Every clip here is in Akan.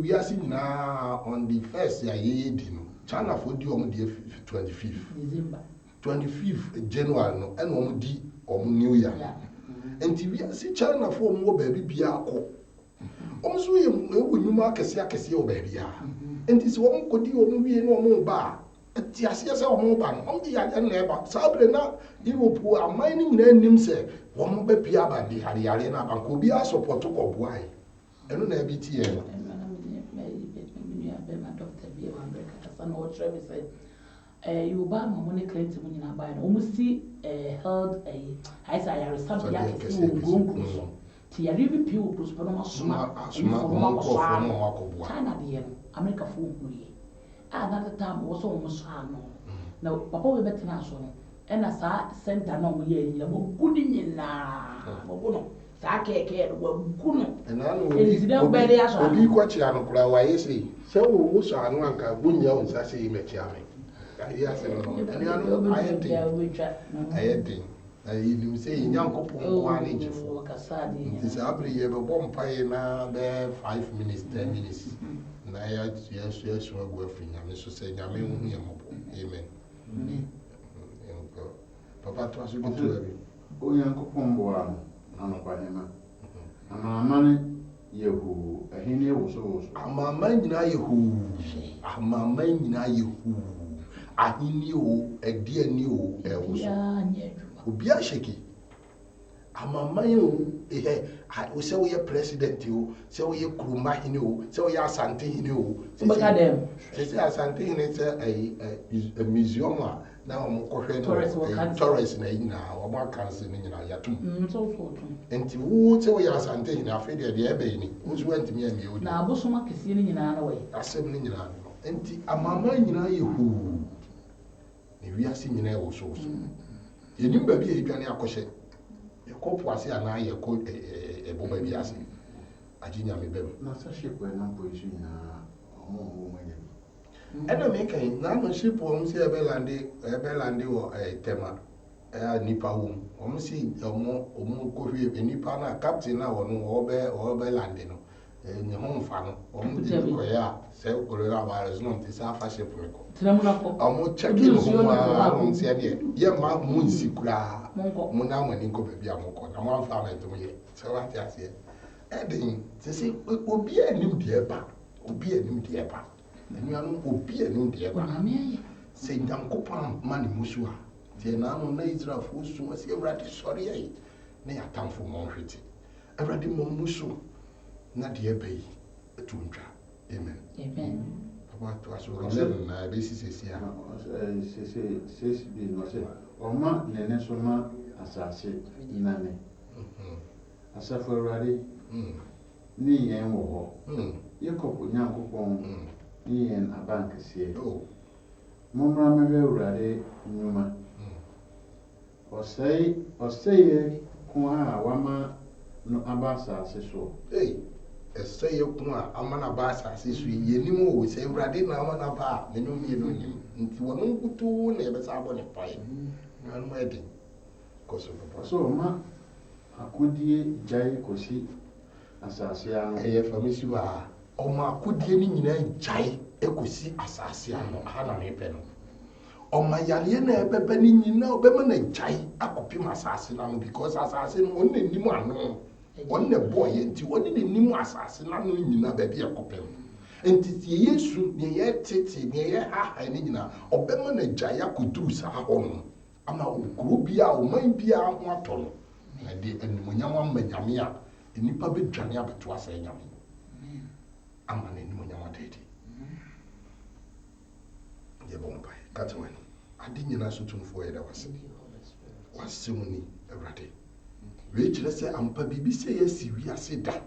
we are seeing now on the first year, China for the 25th December, 25th January, no, and New Year. And we are see China for more baby biako. Also, you mark a siakasio baby. And this one could do no more bar. Yes, or more ban on the other neighbor. Sabrina, you will pour a mining name say, one be piaba di Hariana, and could be a support of why. And no BTN. You buy my money claim to when you buy it. Almost see held I say I received the access to grown. Tia really pure prosperous China the America fool. Another time was almost hard. Now, Papa will bet national. And as I sent a no year, you were good in na. Sake care were good. And I know very as I be quite young. Why say so? Also, I know I wouldn't know as I say, Metiami. Yes, I had you say young couple one inch for Cassadi. This every year, but one pay now there 5 minutes, 10 minutes. Yes, we're working. I'm so saying, I mean, amen. Papa, trust you to every. Oh, young couple, I'm by him. I'm a man, you, a henny was also. I'm a man, I'm a man, you. Ahini a dear new Ubia Sheki. I'm a man, I will say we are president, you, so we are Krumahino, so we are Santino. They say Santin is a museum now. Torres now, or more cancer in Yatum. And to who say we are Santin, afraid the Abbey, who's went to me and you. Now, Bosoma is in another way. Assembling in and I'm a man, you. We are seeing also. You knew baby, you can accoshet. Your cop was here now, you called a baby as a junior baby. Not a ship where no position. And I make a non ship won't see a bellandi or a tema, a nipa home. Almost see a more coffee, a nipa, captain now, or bellandino. In the home farm, sell coronavirus, not this half a ship record. I'm more checking home. I won't say it. Yeah, my moon secura. Mona when you go baby, I'm one farmer to me. So what I say, adding, they say, will be a new dear back, will be a new dear back. And you will be a new dear back. Say, Uncle Pam, money Musua. The Nano Nature of Usu was already sorry. Nay, a time for Monfriti. Already Momusu. Not dear bay, a tuntra. Amen. Amen. What was 11 basis is here. Says, be not say, or ma, Nenesoma, as I said, Nane. As I for ready, knee and war. You couple young coupon, knee and a bank is here. Oh, Mumra may ready, Numa. Or say, Kwa, Wama, no abasa, says so. Hey. Say you come a man about us, ye knew we say, Radin, I want about, the new me, into one good to never sabon a pie. I'm wedding. So, ma, I could ye jay cosi, assassin, a for Miss you are. O ma could ye in jay, a cosi, assassin, Hannah Pen. O my Yaliana, Bebenin, you know, Beman and jay, I copy my assassin because assassin only knew one. One the boy and to one in the new assassin, I know you know, baby, a couple. And it's yes, near titty, near ha, and in or Beman and Jaya could do sa home. I'm a grubia or might be a waton. I did, and when young one Yamia, the Nipa bit Jania, but was a yummy. I'm an in when you want it. You won't buy Catherine. I didn't know so for it. I was what's Simony a ratty. Which let's say, I'm Pabi say, yes, we are said that.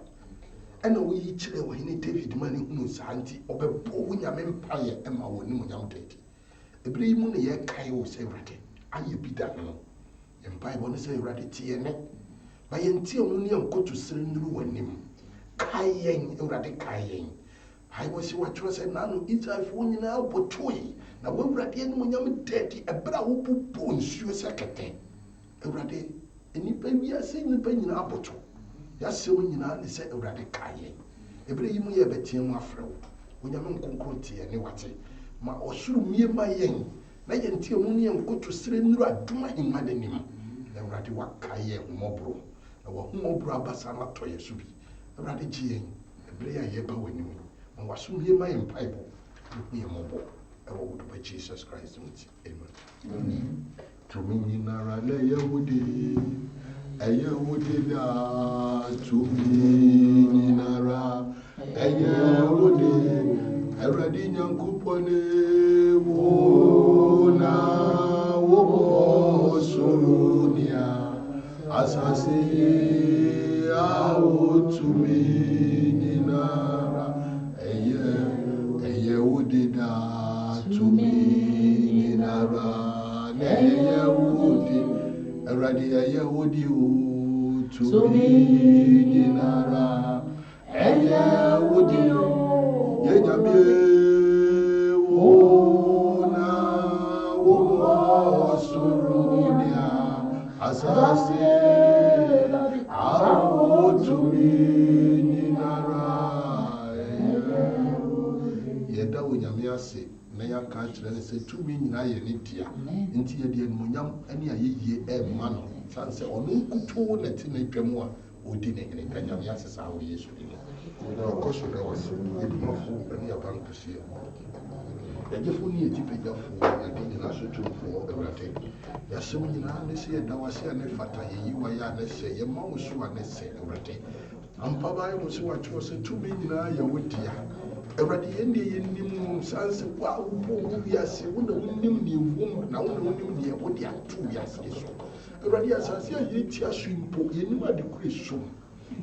And we each when David money who's auntie or a boy empire and my own young date. A brave moon, a Kayo say ratty. And you be that no. And by one say ratty tea and neck. By until only go to Sinu and him. Kayang, ratty Kayang. I was what was a nano, it's a phone now, but toy. Now we're ratty and when you're dirty, a brow bones, you a second. A ratty. And you pay me a single penny in Apoto. Yes, so when you know, they say, already Kaye. ebere yi mu ye betie mu afrew onyame nkonkron tie ne wate ma osuru mie ma yen na ye ntie mu ne nkoto sire nuru aduma himma n'anim na Awurade waka ye humobro na wa humobro abasa na to ye so bi Awurade gye yen ebere ya ye ba w'anim ma waso mie ma yen bible ne ye mobo ewo wudu ba Jesus Christ muti amen tumi nyinara na ye wudi eye wudi da tumi nyinara eye wudi Awurade Nyankopɔn wona wo soronia asase awotumi nyinara eye wudi da tumi nyinara eye wudi Awurade eye wudi o tumi nyinara eye wudi Yenyame wona wo surunia asase awotumi nyinara yeda wonyame ase na yaka kyerɛ ne sɛ tumi nyina yɛ ne dia nti yɛde animonyam ne ayɛyie ɛma no san sɛ ɔno nkuto na ti na twam a odi ne hene ka nyame ase saa wɔ Yesu din Koso da wasi edumafo ani abankosie yɛgyefo ne yɛtipegyafo yɛde nyina so tumfo Awurade yɛasɛm nyinaa ne sɛ yɛda wase a ne fata yɛyi wayɛ a ne sɛ yɛma wo so a ne sɛ Awurade ampa baeɛ mu sɛ wakyerɛ sɛ tumi nyinaa yɛ wo dea Awurade yɛndeɛ yɛnim san sɛ wo a wobɔ wo wiase wo na wonim ne ɛwom na wo na wonim deɛ wode ato wiase so Awurade asase a yɛtia so mpo yɛnim ade kure som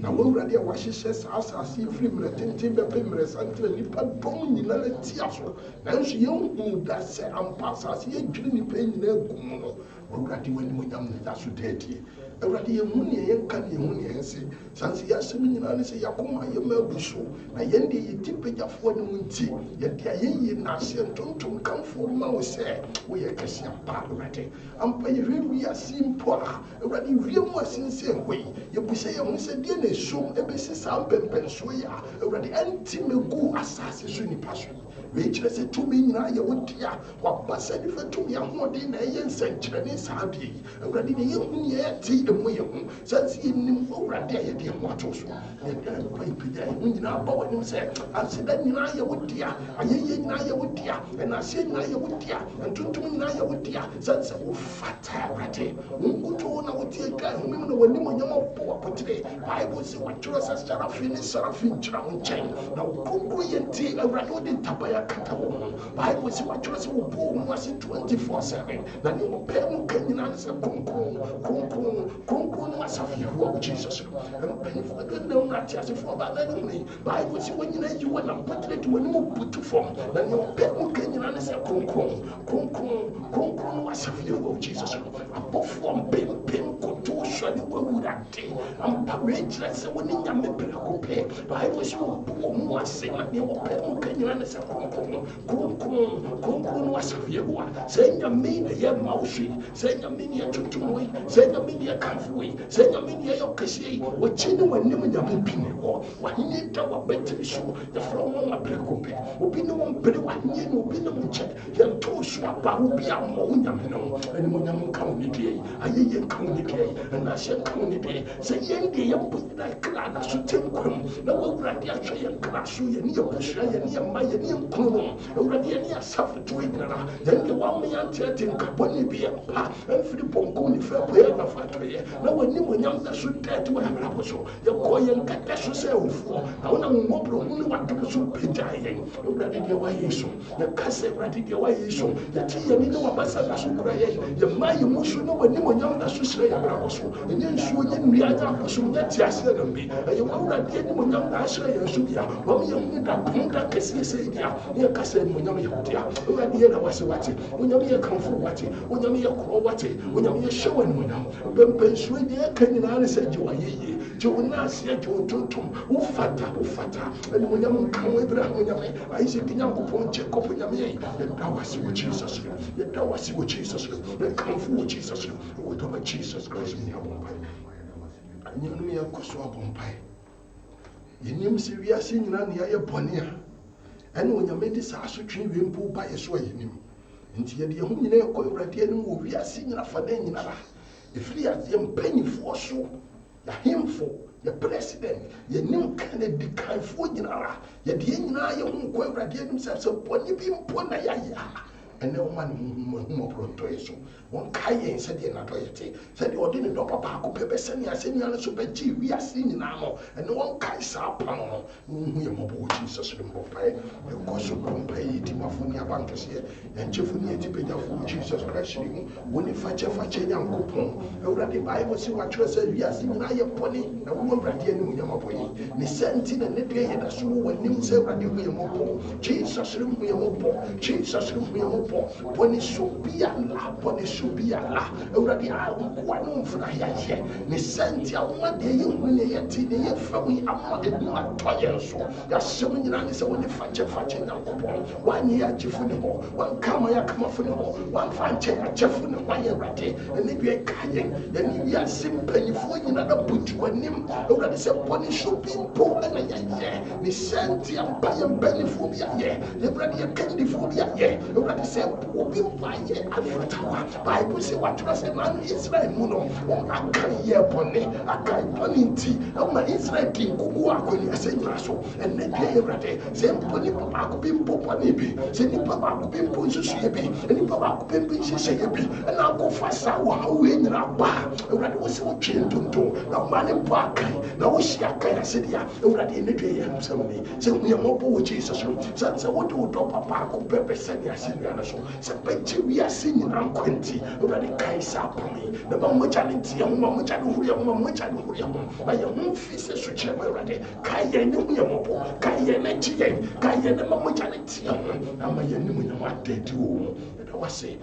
na Awurade a wahyehyɛ saa asase firi mmerɛ tenten bɛpɛ mmerɛ santere nipa dɔm nyinaa tia so nanso yɛnhunu da sɛ ampa asase yɛdwiri nipa nyinaa gu mu no Awurade w'animonyam ne da so daadie Awurade yɛhu ne yɛnka ne yɛhu ne yɛnse sanse yɛasɛm nyinaa ne sɛ yɛakoma yɛma abu so na yɛnde yɛdi pagyafoɔ ne mu nti yɛde a yɛyie naaseɛ ntontom kamfoɔ ma wo sɛ woyɛ kɛse ampa Awurade ampa yɛhwɛ wiase mpo a Awurade wie mu asensɛn hɔ yi yɛbusa yɛn ho sɛ deɛ na ɛsom ɛbɛsi saa mpɛmpɛnsoɔ yi a Awurade ɛnti mɛgu asase so nipa so wei kyerɛ sɛ tumi nyinaa yɛ wo dea waba sɛ nifa tumi ahoɔden na ɛyɛ nsɛnkyerɛnne saa deɛ yi Awurade ne yɛhu ne yɛte ɛmu yɛ ho sɛ sɛ yɛnim Awurade a yɛde ɛho ato so yɛda mpa yɛpagya ɛho nyinaa ba w'anim sɛ aseda nyinaa yɛ wo dea ayɛyɛ nyinaa yɛ wo dea ɛnaseɛ nyinaa yɛ wo dea ntontom nyinaa yɛ wo dea sɛ sɛ wofata Awurade wonkutoo na wote atwa ahomem na w'anim onyam abɔ wapotire Bible sɛ wɔatwerɛ sɛ sarafi ne sarafi nkyira wo nkyɛn na wokonkoro yɛ nti Awurade wode ntabaya kata wo ho Bible sɛ wɔatwerɛ sɛ wobɔ wo mu ase 24/7 na ne wɔpɛ mu ka nyinaa ne sɛ kronkron no asafo Yehowa wo Jesus mpanyimfoɔ de na wɔn ate asefoɔ ba na ne hune Bible sɛ wɔn nyinaa yi wɔ na mpotire de wɔn mu butu fam na ne wɔpɛ mu ka nyinaa ne sɛ kronkron no asafo Yehowa wo Jesus abɔfoɔ mpempem koto sɔre w'Awurade ampa wei kyerɛ sɛ wɔne nyame prɛko pɛ Bible sɛ wɔbɔ wɔn mu ase na ne wɔpɛ mu ka nyinaa ne sɛ kronkron no asafo Yehowa sɛ nyame na yɛ ma wo so yi sɛ nyame ne yɛ tuntum wo yi sɛ nyame ne yɛ kamfo wo yi sɛ nyame ne yɛ kɛseɛ yi wɔkyi ne w'anim nyame bi ne hɔ w'ahenni da w'abɛtiri so yɛfrɛ wɔn aprɛko pɛ obi ne wɔn pere w'ahenni ne obi ne wɔn kyɛ yɛntoo so aba wo bi ammɔ wo nyame no animonyam nka wo ne deɛ yi ayɛyɛ nka wo ne deɛ yi ɛnahyɛ nka wo ne deɛ yi sɛ yɛn deɛ yɛbɔ nyina kra na so tenkwam na w'Awurade ahwɛ yɛn kra so yɛne yɛbusua yɛne yɛmma yɛne yɛnkunu no Awurade yɛne yɛasafotoɔ nyinara yɛn deɛ wama yɛanteate nkabɔne bi yɛmpa ɛmfiri pɔnkɔ ne fɛ bɔ yɛ nafa atɔeɛ na w'animonyam da so daade wɔ abrabɔ so yɛkɔ yɛn nkata so sɛ awufoɔ na wonam mmɔborɔhu ne w'adom so pagyae yɛn Awurade deɛ woayɛ so yɛka sɛ Awurade deɛ woayɛ so yɛte yɛne ne wabasa da so kora yɛn yɛma yɛ mu so na w'animonyam da so serɛ yɛ abrabɔ so ɛnyɛ nsuo nyɛ nnua nyɛ abosom nyɛ teaseɛ nam bi ɛyɛ w'Awurade animonyam na ahyerɛ yɛn so bia wɔm yɛhu da pom da kɛseɛ sɛ bia ne yɛka sɛ animonyam yɛ wo dea Awurade yɛ na wase wate wonyame yɛ kamfo wate wonyame yɛ korɔ wate wonyame yɛ hyɛ w'animonyam mpɛmpɛnsuo deɛ ɛka nyinaa ne sɛ gye w'ayɛ yie gye wo naaseɛ gye wo ntontom wofata animonyam nka wo Abraham nyame Isaac Nyankopɔn Jacob nyame yɛ yɛda wase wɔ Jesus yɛda wase wɔ Jesus yɛkamfo wɔ Jesus wodɔma Jesus Christ ne abɔ mpae anyɛnom yɛkɔ so abɔ mpae Yenim se wiase nyina ne yɛ bɔne a ɛne onyame de saa so twe wie mpo ba yɛ so a yenim nti yɛde yɛn ho nyina ɛkɔ awurade anim wɔ wiase nyina fa na nyinara ɛfiri adeɛ mpanyinfoɔ so yɛahemfo yɛ president yɛnim Kennedy kanfoɔ nyinara yɛde yɛn nyinaa yɛ ho nkɔ awurade anim sɛ bɔne bi mpo na yɛayɛ a ɛnɛ woma ne humɔborɔ ntɔ yɛ so wɔnkae yɛn sɛdeɛ nadɔ yɛ te sɛdeɛ ɔde ne dɔba baako pɛ bɛsɛne asɛnnua no so bɛgye wiase nyinaa no ɛne wɔnkae saa pam no wohu yɛ mmɔbɔ wɔ Jesus no mbɔpae ɛkɔ so bɔmpae yɛtimafo ne abankɛseɛ yɛnkyɛfo ne yɛtipagyafoɔ wɔ Jesus Christ mu wo ne fakyɛfakyɛ Nyankopɔn awurade Bible sɛ watwerɛ sɛ wiase nyinaa yɛ bɔne na wowɔ awurade anim nyamabɔ yi ne sɛ nti na ne deɛ yɛda so wɔ w'anim sɛ awurade hu yɛ mmɔbɔ Jesus no hu yɛ mmɔbɔ Jesus no hu yɛ mmɔbɔ bɔne so biala bɔne so biala awurade a nkoa no mfra yɛayɛ ne sɛ nti a woma deɛ yɛhu ne yɛte ne yɛfam yi ama ɛnu atɔ yɛn so yɛasɛm nyinaa ne sɛ wo ne fakyɛfakyɛ Nyankopɔn woanyɛ yɛ agyefo ne hɔ wankama yɛ akamafo ne hɔ wamfa nkyɛ yɛ agyefo ne hɔ ayɛ awurade ɛne deɛ ɛka yɛn yɛne wiase mpanyifoɔ nyina na butu w'anim awurade sɛ bɔne so bi mpo ɛna yɛyɛ ne sɛ nti ampa yɛ mpanyifoɔ bi ayɛ awurade yɛ kandifoɔ bi ayɛ awurade sɛ obi mpo ayɛ afatawa Bible sɛ watwerɛ sɛ na Israel mu no aka yɛ bɔne aka bɔne nti ɛma Israel di nkogu akɔniasɛ nyina so ɛnɛ deɛ awurade sɛ mpo nipa baako bi mpo bɔne bi sɛ nipa baako bi mpo nsusuɛ bi nipa baako bi mpo nhyehyɛeɛ bi ɛna akɔfa saa wɔhawee nyina ba awurade wo sɛ wotwe ntontom na woma ne mpo akae na wohyia akae asɛdeɛ a awurade ɛnɛ deɛ yɛ nsɛm ni sɛ hu yɛ mmɔbɔ wɔ Jesus no sɛ wode wo dɔba baako bɛbɛ sɛne asɛnnua no so sɛ bɛgye wiase nyinaa nkwa nti awurade kae saa apam yi na ma mogya ne nteɛ ho ma mogya ne horo yɛ ho ma mogya ne horo yɛ ho ma yɛn ho mfi sɛ so kyerɛ ma awurade kae yɛn ne ho yɛ mmɔbɔ kae yɛn n'akyi yɛn kae yɛn ne ma mogya ne nteɛ ho na ma yɛn ne mu nyama adaadi wɔ mu ɛda wase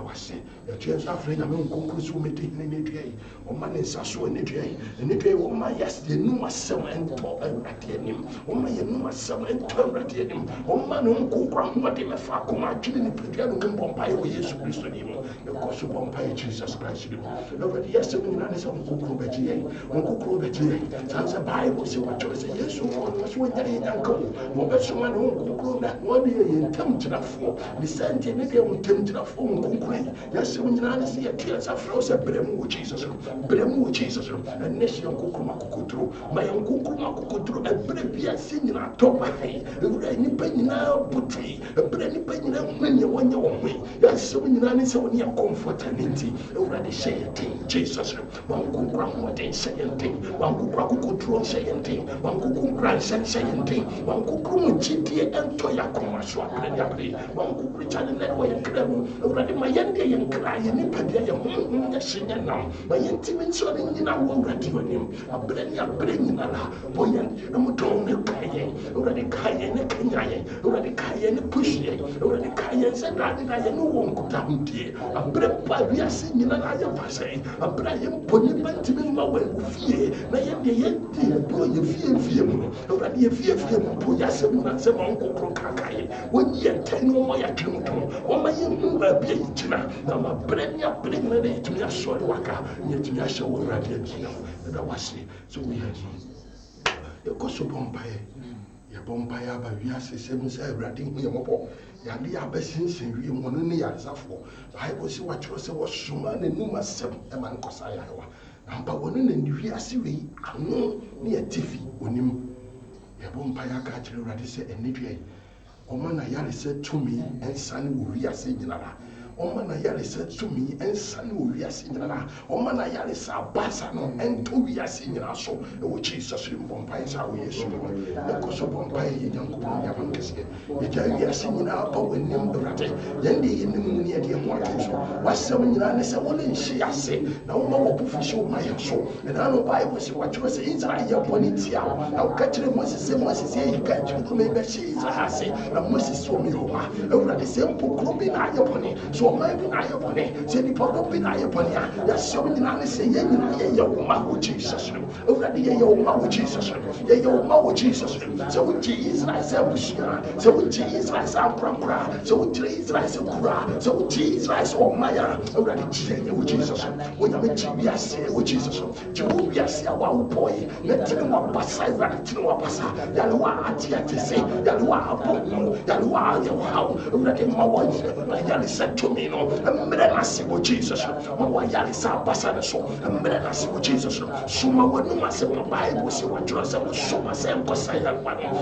wase yɛtua nso afrɛ nyame nkonkro so womɛdi hene ne dua yi ɔma ne nsa so ne dua yi ɛne dua yi wɔma yɛnum asɛm ɛntɔ awurade anim wɔma yɛnum asɛm ɛntɔ awurade anim ɔma ne nkonkro ahoɔden mɛfa akoma adwene ne padua no mu bɔ mpaeɛ wɔ Yesu Kristo ne mu yɛkɔ so bɔ mpaeɛ Jesus Christ ne mu awurade yɛsɛm nyinaa ne sɛ nkonkro bɛgye yɛn nkonkro bɛgye yɛn saa sɛ Bible sɛ wɔatwerɛ sɛ Yesu ɔno so wɔnyare yɛ nyanka wo wɔbɛsoma ne nkonkro na wɔde yɛ ntam gyinafoɔ ne sɛ nteɛ ne deɛ wo ntam gyinafoɔ nkonkro yes, when you see a tears of rose, a bremu Jesus, bremu Jesus, and nation Kukumaku through my uncle Kumaku through a brevia singing a top of hay, a any penny now putri, a brandy penny when you want your way. Yes, when you run so near comfort and inti, already say a thing, Jesus, one Kukuram day saying thing, one Kukuaku through saying thing, one Kukuran saying thing, one Kukum GTA and Toya Commercial, one Kukuran and that way already my yɛnde yɛn kra yɛ nipa deɛ yɛ honhom yɛ hyɛ nam ma yɛntimi nsɔre nyina wɔ awurade w'anim aberɛ ne aberɛ nyinara bɔ yɛn na modɔn ne kae yɛn awurade kae yɛn ne kanya yɛn awurade kae yɛn ne push yɛn awurade kae yɛn sɛ dade na yɛne wɔ nkutahodie aberɛ pa wiase nyinara yɛ fa sɛe aberɛ a yɛmpɔ nipa ntimi mma wɔ agu fie na yɛdeɛ yɛde yɛdɔ yɛ fiefie mu no awurade yɛ fiefie mu mpo yɛasɛm nyina sɛ ma nkokoro kakae wɔnyi yɛn tɛn ne wɔma yɛatwe mu tom wɔma yɛhu baabi a yɛgyina na ma brand ya bring na de tumi asɔre waka nyɛ tumi ahyɛ wɔ awurade agyina ɛda wase so woyɛ ni yɛkɔ so bɔ mpaeɛ yɛbɔ mpaeɛ aba wiase sɛm sɛ awurade hu yɛ mmɔbɔ yɛade yɛ abɛsensen wie mu no ne yaresafoɔ Bible sɛ watwerɛ sɛ wɔsoma n'anum asɛm ɛma no kɔsa yarewa na mpa wɔno na ne wiase wei ano ne yɛte fi onim yɛbɔ mpaeɛ aka akyerɛ awurade sɛ ɛne dua yi ɔma na yaresɛ tumi ɛnsane wɔ wiase nyinara ɔma na yaresɛ tumi ɛnsane wɔ wiase nyinara ɔma na yaresɛ abasa no ɛntɔ wiase nyinaa so ɛwɔ Jesus mu bɔ mpaeɛ sɛ wɔ Yesu mu yɛkɔ so bɔ mpaeɛ yɛ Nyankopɔn nyama nkɛseɛ yɛgya wiase nyinaa ba w'anim awurade yɛn deɛ yɛnim mu ne yɛde ho ato so wasɛm nyinaa ne sɛ wɔne nhye ase na woma wɔbofo hyɛ woma yɛ so ɛna no Bible sɛ watwerɛ sɛ Israel yɛ bɔne tia wo na woka kyerɛ Moses sɛ Moses yɛyi ka kyerɛ bɛhyɛ Israel ase na Moses sɛ ɔme Yehova awurade sɛ mpo kuro bi na ayɛ bɔne so ɔman bi na ayɛ bɔne sɛ nipa dɔm bi na ayɛ bɔne a yɛasɛm nyinaa ne sɛ yɛn nyinaa yɛyɛ wo ma wɔ Jesus no awurade yɛyɛ wo ma wɔ Jesus no yɛyɛ wo ma wɔ Jesus no sɛ wogye Israel sɛ abusua Israel, so Jesus, I'm Kura, so Jesus, Kura, so Jesus, oh Maya, already Jesus, when I'm a GBS, which Jesus, Jubias, our boy, let him up beside that to our Passa, Yalua, Atia to say, Yalua, Yalua, how, let him my wife, Yali said to me, no, and then I see what Jesus, Yali Sa Passa, so, and then I see what Jesus, Suma, when you must have my Bible, see what Joseph, Suma, Sam, Kosaya,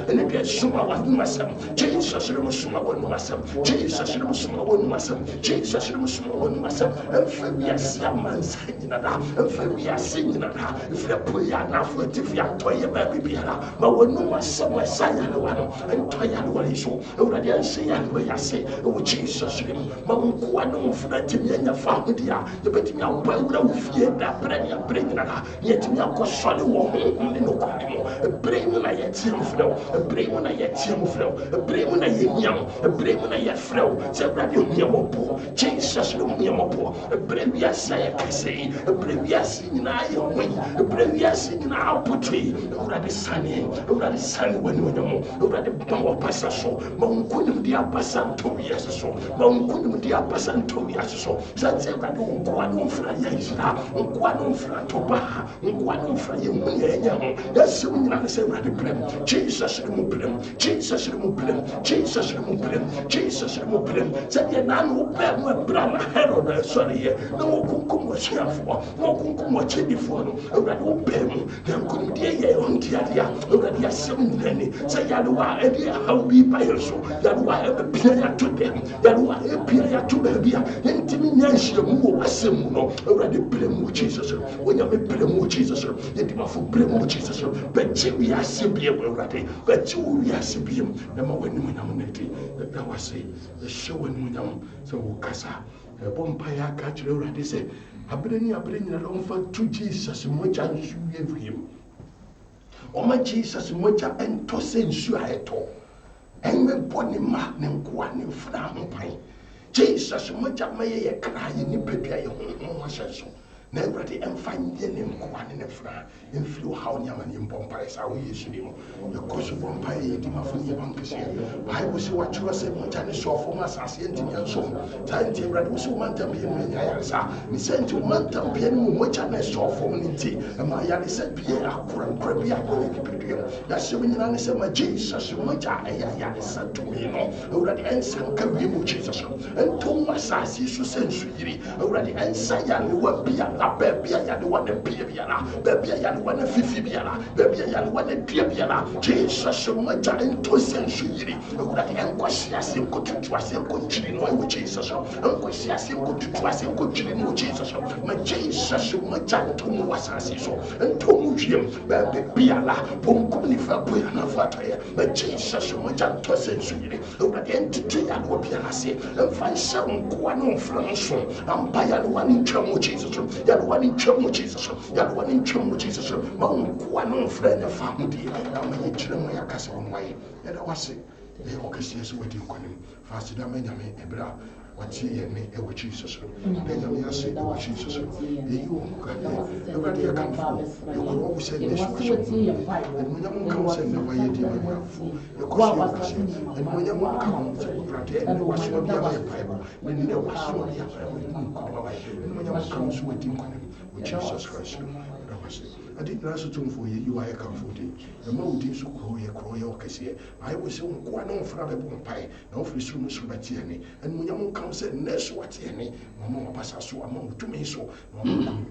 and if you Suma, what you must have, Jesus, Suma, when you must have, Jesus, Suma, when you must have, Jesus, Suma, when you must have, and Fabius, Yaman, saying that, and Fabius, singing that, if you put your enough, if you are toy, baby, but when you must have my son, and Toya, what is so, already I say, and where I say, oh, Jesus, Mamma, Fretting in your family, the betting out, well, fear that bring that, yet me a solid woman, no crime, a brain when I yet him flow, a brain when I yet him flow, a brain when I yet young, a brain when I yet flow, said that you Yamopo, Jesus, Yamopo, a brave yes, I can say, a brave yes in I win, a brave yes in our putty, already sunny, already sunny when you know, already bomb passa so, Mount Kunum dia passan 2 years so, Mount Kunum dia passan 2 years so, such a one fly, one fly to Baha, one fly, that's soon I say, Jesus remove him, Jesus remove him, Jesus remove him, Jesus remove him, said the man who bear my brother Herod, sorry, no Kunkum was here for, no Kunkum was chilly for, already obey me, then couldn't dear on Tiadia, already a 7 penny, say Yalua, and dear how we buy so, Yalua, a period to them, Yalua, a period to baby, intimidation, more Simuno, already blame Jesus, when you blame Jesus, you did not for blame Jesus, but we are simply already, but we are simply, number one, that was the show when so Casa, a bompire catcher already said, I bring along for 2 Jesus, much as you gave him. Oh, my Jesus, much and to send you at all. And my body mark them one in front pine. Jesus, much of my crying in Pepe, so. Never and find the name one in the front, and flew how Yaman in Pompeyes are we usually. The course of Pompey, the Mafia Bunkers here. I was what you were saying, much and saw for my assassin and so. Time to read was one tampion, I sent to one tampion, much and I saw for me, and my Yali said, Pierre, Kuram, Krabia, that's when I said, my Jesus, much I said to me, already answer, come you, Jesus, and Thomas, I see so sensory, already answer, and what be baby, I want to be a baby, I want to fifi baby, I want to be a Jesus, so much into sensory. And was yes, you could trust him, continue with Jesus, and was yes, you could trust him, continue with Jesus. My Jesus, so much to was as so, and to him, baby, Pumpuni for Puyana Fataya, but Jesus, so much to sensory. Over the entity and what Pianasi, and find some one from and buy one in Chamo Jesus. One in Chamo Jesus, one in Chamo Jesus, one friend of family. I'm a Chimaya Castle way, and I was it. The orchestras waiting on him. Faster than many Ebra, what's he and me, with Jesus. Then I say, oh, Jesus, you already come for. You could always say this was your and when you come send the way you do your question, and when you come, and what's your Bible, when you was your Bible, and when you comes waiting on him, with Jesus Christ. I didn't answer to him for you. I come for thee. The mountains who call your Cassia. I was on one on Frabon Pie, no free soon Subatiani, and when you come said, Ness what any, Mamma Passaso among 2 means so,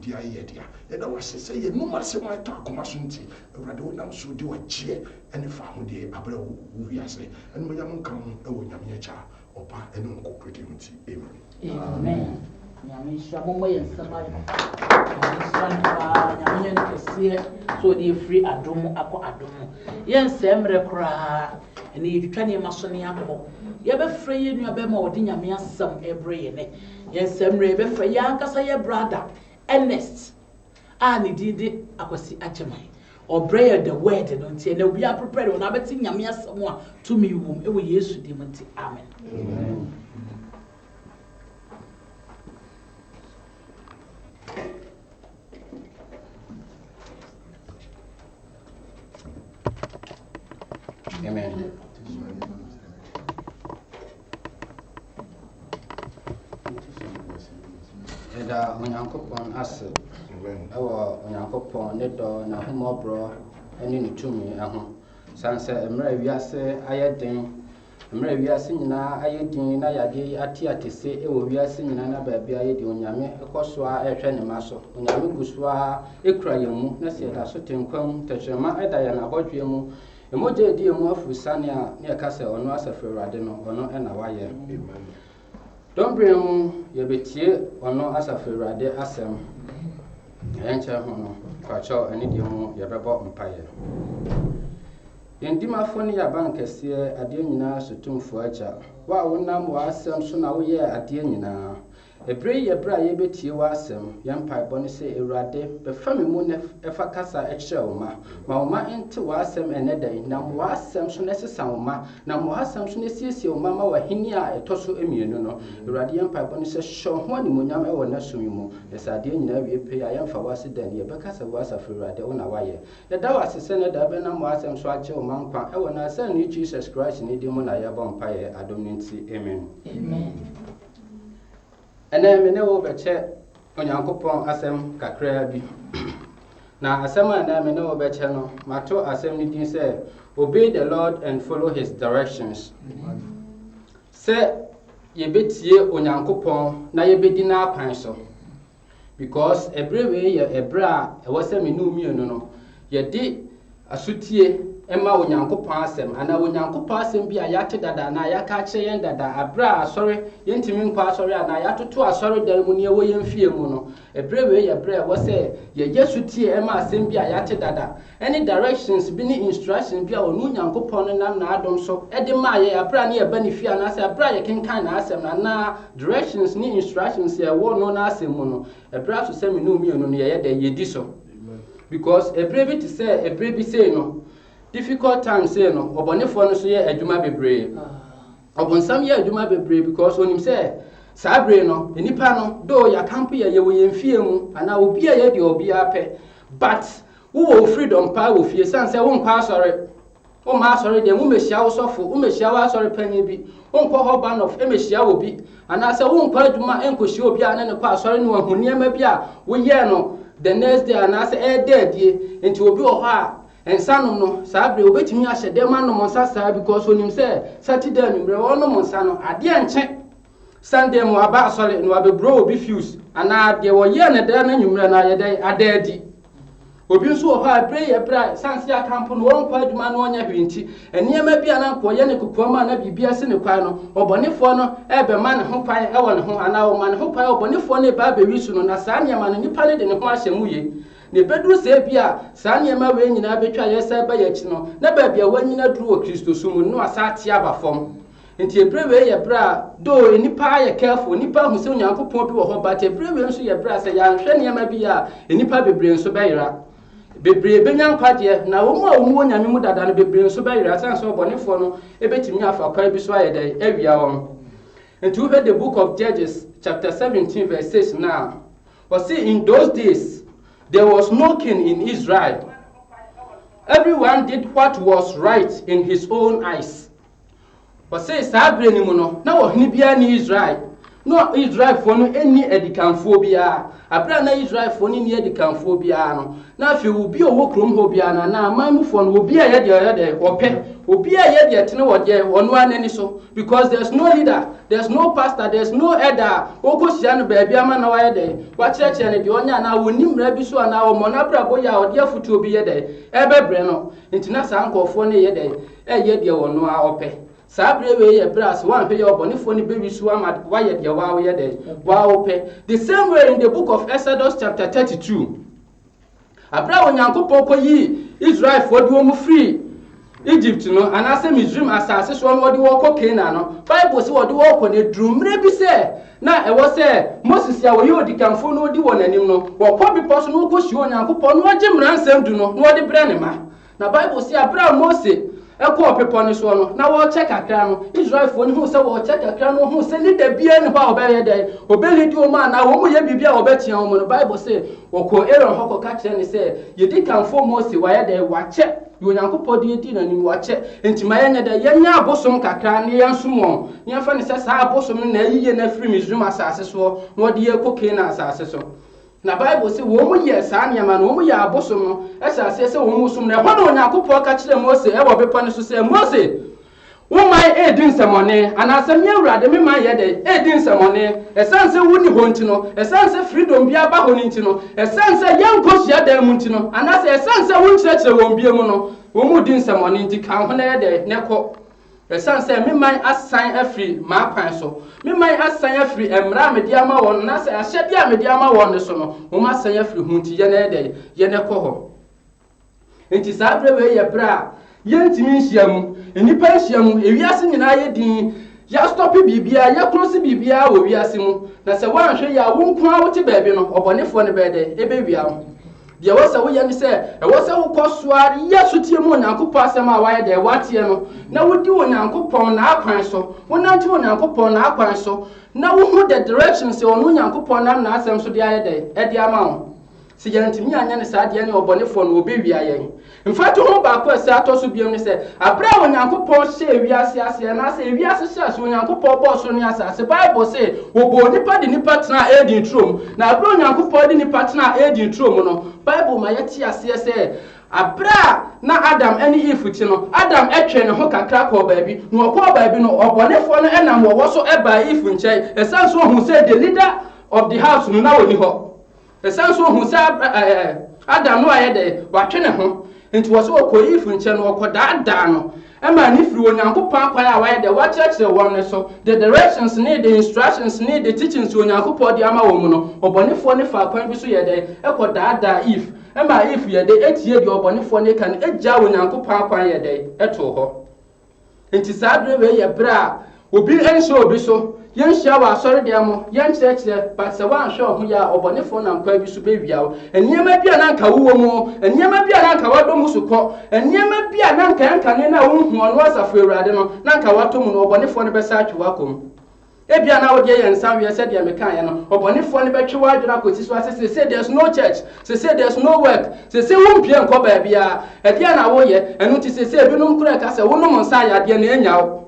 dear idea. And I was saying, no matter my talk, Masunti, Radona, so do a cheer, and if I would be able to say, and when you come, oh, Yamiacha, or Pa, and Uncle Creativity. Amen. Yamisha Momo Samai, Yamian so the free Adum, Ako Adum. Yes, Emre Kra, and if you can hear Masoniaco, you have a free in your bemo, Dinamia some every in it. Yes, Emre, be free, Yankasa, brother, Ernest. And he did it, Akwasi Achemai. Or prayer the word, and they'll be prepared when I've seen Yamia someone to me, whom it will use to Dimonti. Amen. Amen. Amen. da onyankopon ase ewo onyankopon ne do na homobro ene ne tumi eho sanse emra wiase ayeden emra wiase nyina ayedin na yade atiatese ewo wiase nyina na baabi ayedi onyame ekoso a ehwe ne maso onyame guso a ekura yemu na se da so tenkwam tejema eda ya na bodwe mu emoje di emu afusane a ne yakase ono asafurade no ono ena waye Don't bring your betie or no as a Ferrade asem. Enter hono, Pacho, and idiom, your rebel empire. Yendima phone ya bank as here, a dienina sutum fuacha. Wow, nam was some soon our year at dienina. A bray a bra ye betie wasem, young pipe bonise erade, but family moon efacasa et showma. Mamma into wasem and a day, nam wasem so necessary ma, nam wasem so necessary mamma were hinia a tosso immuno. Radiant pipe bonise show one munyam or nasumo, as I didn't know you pay I am for was it then, ye because I was a Ferrade on a wire. The was a senator Benam wasem swatch or manqua, I will not send you Jesus Christ in idiom I have umpire, I don't see amen. Amen. And then we know better on Yankopon asem kakra bi. Na asem and we know better no. Mato asem ni din say, obey the Lord and follow his directions. Say ye betie on Yankopon na ye bedi na kwan so. Because every way ye ebra e wose me no mienu no. Ye di asutie Emma Onyankopon asem ana Onyankopon asem bi a yate dada na yaka kye yen dada abra asori yentimi nkwa asori ana yatoto asori dan mu ne wo yemfie mu no ebre we ye bre wo se ye yesutie Emma asem bi a yate dada any directions bi ni instructions bi a onu Onyankopon nam na adom so e de ma ye abra ne ye benefit ana se abra ye kenkan na asem na directions ni instructions ye wo no na asem mu no ebra so se me no mi no ye de ye di so because ebre bi to say ebre bi say no difficult times say no obonefo no so ye adwuma bebre obonsam ye adwuma bebre because onim say sabre no enipa no do ya camp ye wo yemfie mu ana obi a ye de obi ape but wo freedom pa wo fie san say wo nkwa asore wo ma asore de mu mehia wo sofo wo mehia wo asore panye bi wo nkwa hoban of emehia wo bi ana say wo nkwa adwuma enkohia obi ana ne kwa asore ne wo huniema bi a wo ye no the next day ana say e deadie enti obi wo ho a ensanum no sabre obetimi ahye dem anom nsa saa because onim say Saturday numre wonom nsa no ade enche Sunday mu aba asole no abebro obi fuse ana de wo ye ne da na numre na ye dai adadi obi nso wo ha prayer prayer sanse akampo no won kwa adwuma no onya hwinti eniema bia na nko ye ne kokuama na bibia se ne kwan no obonefo no ebe ma ne ho kwan e wo ne ho ana wo ma ne ho kwan obonefo no ba be wisu no na saa niema no nipa ne de ne ho ahye mu ye ne bedru se bia saa niema we nyina betwa ye sa ba ye chi no na ba bia wanyina duru o Kristo sumu no asa ate abafom nti ebrewe ye bra do enipa ye careful nipa hu se Onyankopon bi wo ho but ebrewe nso ye bra se ya nhwe niema bia enipa bebre nso bayira bebre benya nkwaje na wo mu a wo mu onyame mu dada no bebre nso bayira san so obonefo no ebetimi afa kwa bi so ayede awia won nti we read the book of Judges chapter 17 verse 6 now was see in those days there was no king in Israel. Everyone did what was right in his own eyes. But say sabre ni mu no na wo hini bia ni Israel. No Israel for no any edikanfo bia. Abra na Israel for ni edikanfo bia no. Na afi obi owo krom ho bia na amanmufo no obi a ye de ope. Obi a ye de tene wo de ono anani so because there's no leader, there's no pastor, there's no elder. Okosia no ba bia ma na wa ye de. Wa cheche ne de onya na woni mra bi so na wo mo na bra bo ya ode afutu obi ye de. Ebebre no. Ntina sa nkofo ne ye de. Ye de ono a ope. Sabre we ye brass one pay your bonifo ni baby so am why ye wa ye de wa ope. The same way in the book of Exodus chapter 32. Abra Onyankopon ko yi Israel for di wo free Egypt no and ase Misraim asase so no di wo ko Canaan no Bible say wo di wo ko ne drumre bi say na e wo say Moses ya wo ye odikanfo no di wo nanim no wo ko bi poso no ko hyi Onyankopon no agye mransam du no no di bre ne ma na Bible say abra Moses eko pepo ni so no na wo check akra no Israel fo ni hu se wo check akra no hu se leader bia ni ba obere dey obelidi o ma na wo mu ye bibia obetia wo no Bible say wo ko Aaron hoko ka kire ni say ye di kanfo Moses wa ye dey wa che de onyankopɔ de edi nanim wakyɛ enti ma yɛnyɛ dɛ yɛnya abosom kakra ne yɛnsom wɔn yɛmfa ne sɛ saa abosom na ayiye na firi Misraim asase so na wɔde yɛkɔ Canaan asase so na Bible sɛ wɔn mu yɛ saa nneɛma no wɔn mu yɛ abosom no ɛhyɛ aseɛ sɛ wɔn mu som na ɛhɔ na onyankopɔ ka kyerɛ Mose ɛwɔ bepɔ no so sɛ Mose woman edi nsɛmɔne anaasɛ me Awurade me man yɛ dɛ edi nsɛmɔne ɛsan sɛ wuni hɔ nti no ɛsan sɛ freedom bi aba hɔ nti no ɛsan sɛ yɛnkɔ hyia dan mu nti no anaasɛ ɛsan sɛ wonkyerɛkyerɛ wɔn bie mu no wɔn mu di nsɛmɔne nti ka ho na yɛ dɛ ne kɔ ɛsan sɛ me man asan afiri maakwan so me man asan afiri mmara a mede ama wɔn na sɛ ahyɛdeɛ a mede ama wɔn no so no wɔn asan afiri ho nti yɛ na yɛ dɛ yɛ ne kɔ hɔ nti saa bere wei yɛ bere a yɛntimi nhyia mu nipa nhyia mu ewiase nyinaa yɛ din ya stop bibia ya close bibia wɔ wiase mu na sɛ wanhwɛ ya wo nko a wote baabi no ɔbɔnefoɔ ne bɛɛdɛ ebewia ho deɛ wɔ sɛ woyɛ ne sɛ ɛwɔ sɛ wokɔ soa yɛ sotie mu onyankopɔn asɛm a wayɛ dɛ wateɛ no na wodi onyankopɔn na akwan so wonante onyankopɔn na akwan so na wohu the direction sɛ ɔno onyankopɔn nam na asɛm so de ayɛ dɛ ɛde ama wo sɛ yɛntimi anya ne saa deɛ ne ɔbɔnefoɔ no obɛwia yɛn mfato ho baako a sɛ atɔ so biam ne sɛ abra a onyankopɔn hyɛ wiase aseɛ na sɛ wiase hyɛ ase onyankopɔn bɔɔ so ne asase Bible sɛ wɔbɔ nipa de nipa tena edi trom na abra onyankopɔn de nipa tena edi trom no Bible ma yɛte aseɛ sɛ abra na Adam ɛne Eve ti no Adam ɛtwɛ ne ho kakra kɔ baabi na ɔkɔ baabi no ɔbɔnefoɔ no ɛnam wɔwɔ so ɛba Eve nkyɛn ɛsan so hu sɛ the leader of the house no na wɔni hɔ ɛsan so hu sɛ Adam no ayɛ dɛ watwe ne ho nti wɔ so ɔkɔ Eve nkyɛn no ɔkɔ daadaa no ɛma ne firi onyankopɔn akwan a wayɛ dɛ wakyerɛkyerɛ wɔn ne so the directions ne the instructions ne the teachings onyankopɔn de ama wɔn mu no ɔbɔnefoɔ ne fa akwan bi so yɛ dɛ ɛkɔ daadaa Eve ɛma Eve yɛ dɛ etie deɛ ɔbɔnefoɔ ne ka no egya onyankopɔn akwan yɛ dɛ ɛto hɔ nti saa bere wei yɛ bere a obi ɛnhyɛ obi so yɛnhyia wɔ asɔre deɛ mo yɛnkyerɛkyerɛ but sɛ woanhwɛ ɔho yɛ a ɔbɔnefoɔ nam kwa bi so bɛwia wo nneɛma bi a na nka wowɔ mu nneɛma bi a na nka wadɔ mu so kɔ nneɛma bi a na nka ɛnkane na wohu ɔno asafo Awurade no na nka watɔ mu no ɔbɔnefoɔ no bɛsa atwe wakɔm ebia na wode yɛ nsa wiɛ sɛdeɛ mekaeɛ no ɔbɔnefoɔ no bɛtwe wadwena akɔsi so ase say there's no church say there's no work say wompie nkɔ baabi a ɛdeɛ na woyɛ ɛno nti say ebinom kora ka sɛ wonom nsa ayadeɛ na ɛnya wo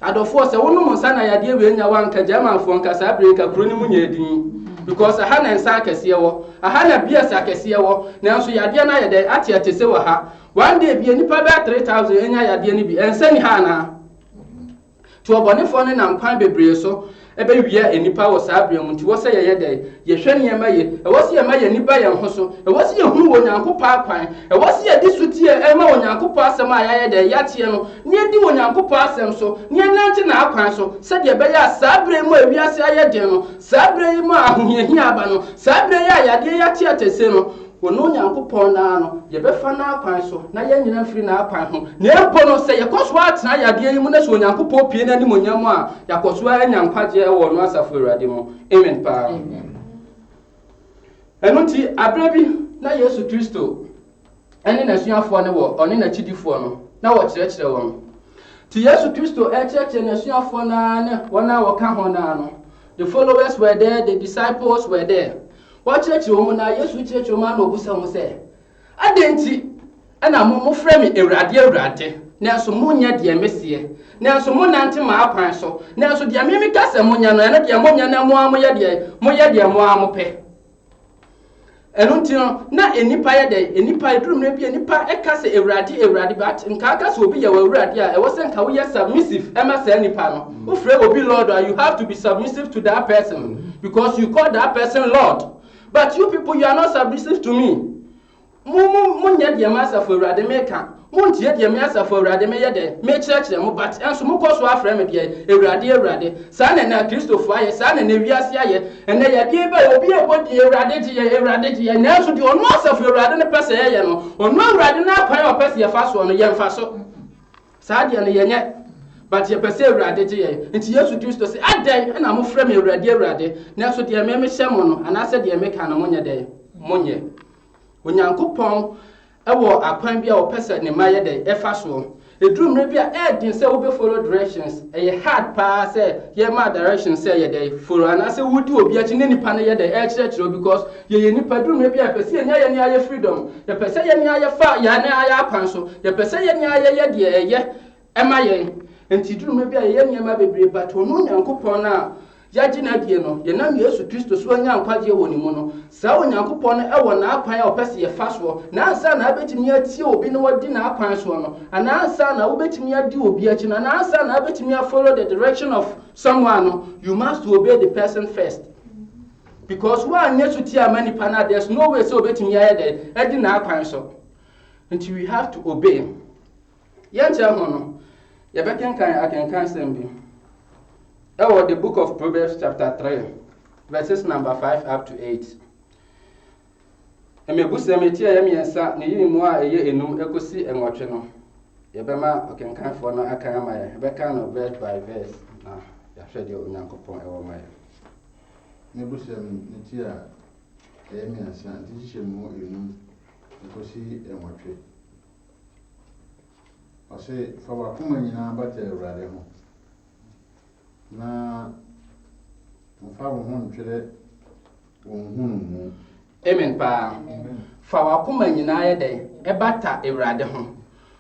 adofo sɛ wonom nsa na yadeɛ we nya wanka Germanfoɔ nka saa breka kuro ne mu nya edin because aha na nsa akɛseɛ wɔ aha na bias akɛseɛ wɔ nanso yadeɛ na yɛ dɛ ate sɛ wɔ ha one day bi nipa bɛ 3000 enya yadeɛ ne bi ɛnsa ni ha na to ɔbɔnefoɔ ne nam kwan bebree so ɛbɛwia enipa wɔ saa brɛ mu nti wɔ sɛ yɛyɛ dɛ yɛhwɛ nneɛma yɛ ɛwɔ sɛ yɛma yɛ nipa yɛn ho so ɛwɔ sɛ yɛhunu wɔ onyankopɔn akwan ɛwɔ sɛ yɛdi so tie ɛma onyankopɔn asɛm a yɛayɛ dɛ yɛateɛ no ne yɛdi onyankopɔn asɛm so ne yɛnante na akwan so sɛdeɛ ɛbɛyɛ a saa brɛ mu a ewiase ayɛ deɛ no saa brɛ yi mu a ahohiahia aba no saa brɛ yi a yadeɛ yɛate atɛse no wɔn onyankopɔn naa no yɛbɛfa na akwan so na yɛnyina firi na akwan ho na mpo no sɛ yɛkɔ so atena yadeɛ yi mu na sɛ onyankopɔn pie n'anim onyam a yɛakɔ so anya nkwagye wɔ no asafo Awurade mu amen paa ɛno nti abere bi na Yesu Kristo ɛne n'asuafoɔ ne wɔ ɔne n'akyidifoɔ no na wɔkyerɛkyerɛ wɔn nti Yesu Kristo ɛkyerɛkyerɛ n'asuafoɔ naa ne wɔn a wɔka ho naa no the followers were there the disciples were there wɔkyerɛkyerɛ wɔn na Yesu kyerɛkyerɛ wɔn na obusa wɔn sɛ adɛnti ɛna mo frɛ me Awurade nanso mo nyɛ deɛ meseɛ nanso mo nante ma akwan so nanso deɛ me ka sɛ mo nya no ɛno deɛ mo nya na mo amoyɛ deɛ mo amopɛ ɛno nti no na enipa yɛ dɛ enipa edurum na bi enipa ɛka sɛ Awurade but nka aka sɛ obi yɛ wɔ Awurade a ɛwɔ sɛ nka woyɛ submissive ɛma sɛ nipa no wo frɛ obi Lord you have to be submissive to that person because you call that person Lord. But you people, you are not submissive to me. Mo nyɛ deɛ asafo Awurade meka. Mo ntie deɛ asafo Awurade meyɛ dɛ. Me kyerɛkyerɛ mo but enso mo kɔ so afrɛ me deɛ Awurade. Saa na Kristofo ayɛ, saa na wiase ayɛ. Ɛnɛ yɛde ba obi ɛbɔ deɛ Awurade deɛ. Nanso deɛ ɔno asafo Awurade ne pɛ sɛ yɛyɛ no. Ɔno Awurade na akwan a ɔpɛ sɛ yɛfa so no yɛmfa so. Saa deɛ no yɛnyɛ. But ye pese Awurade gye yɛ nti Yesu Kristo sɛ adɛn na mo frɛ me Awurade nanso deɛ me hyɛ mo no anaasɛ deɛ meka no monyɛ dɛ monyɛ onyankopɔn ɛwɔ akwan bi a ɔpɛ sɛ ne ma yɛ dɛ ɛfa so edrum re bia din say we be follow directions e hard pa say ye ma directions say ye dey follow and say wudi obi achi ne nipa ne ye dey e kire because ye nipa drum re bia pese ye nya ye ne aye freedom ye pese ye ne aye fa ya ne aye akwan so ye pese ye ne aye ye de eye ema ye enti drum re bia ye ne ma bebre but onu Nyankopon na yaji na die no ye nam Yesu Kristo so anya nkwaje woni mu no sa Onyankopon no e wo na akwan a opese ye fa so na ansa na abetimi atie obi no wadi na akwan so no ana ansa na obetimi adi obi achi na ansa na abetimi follow the direction of someone no you must obey the person first because one yesu tie amani pana there's no way so obetimi aye adi na akwan so until we have to obey yancha ho no ye bekenkan akenkan sembi the book of Proverbs chapter 3 verses number 5 up to 8. Emebusemeti ayemiensa ne yimu a eye enum ekosi enwotwe no. Yebema okenkan fo no akan amaye. Ebeka no verse by verse na ya hwe de Onyankopon ewo maye. Mebusemeti a ayemiensa ntihihemu enum ekosi enwotwe. Ose fa wa kuma nyina bata Awurade ho. Na mfa wo ho ntwere wo hunu. Amen pa. Fa wa kuma nyina ye den ebata Awurade ho.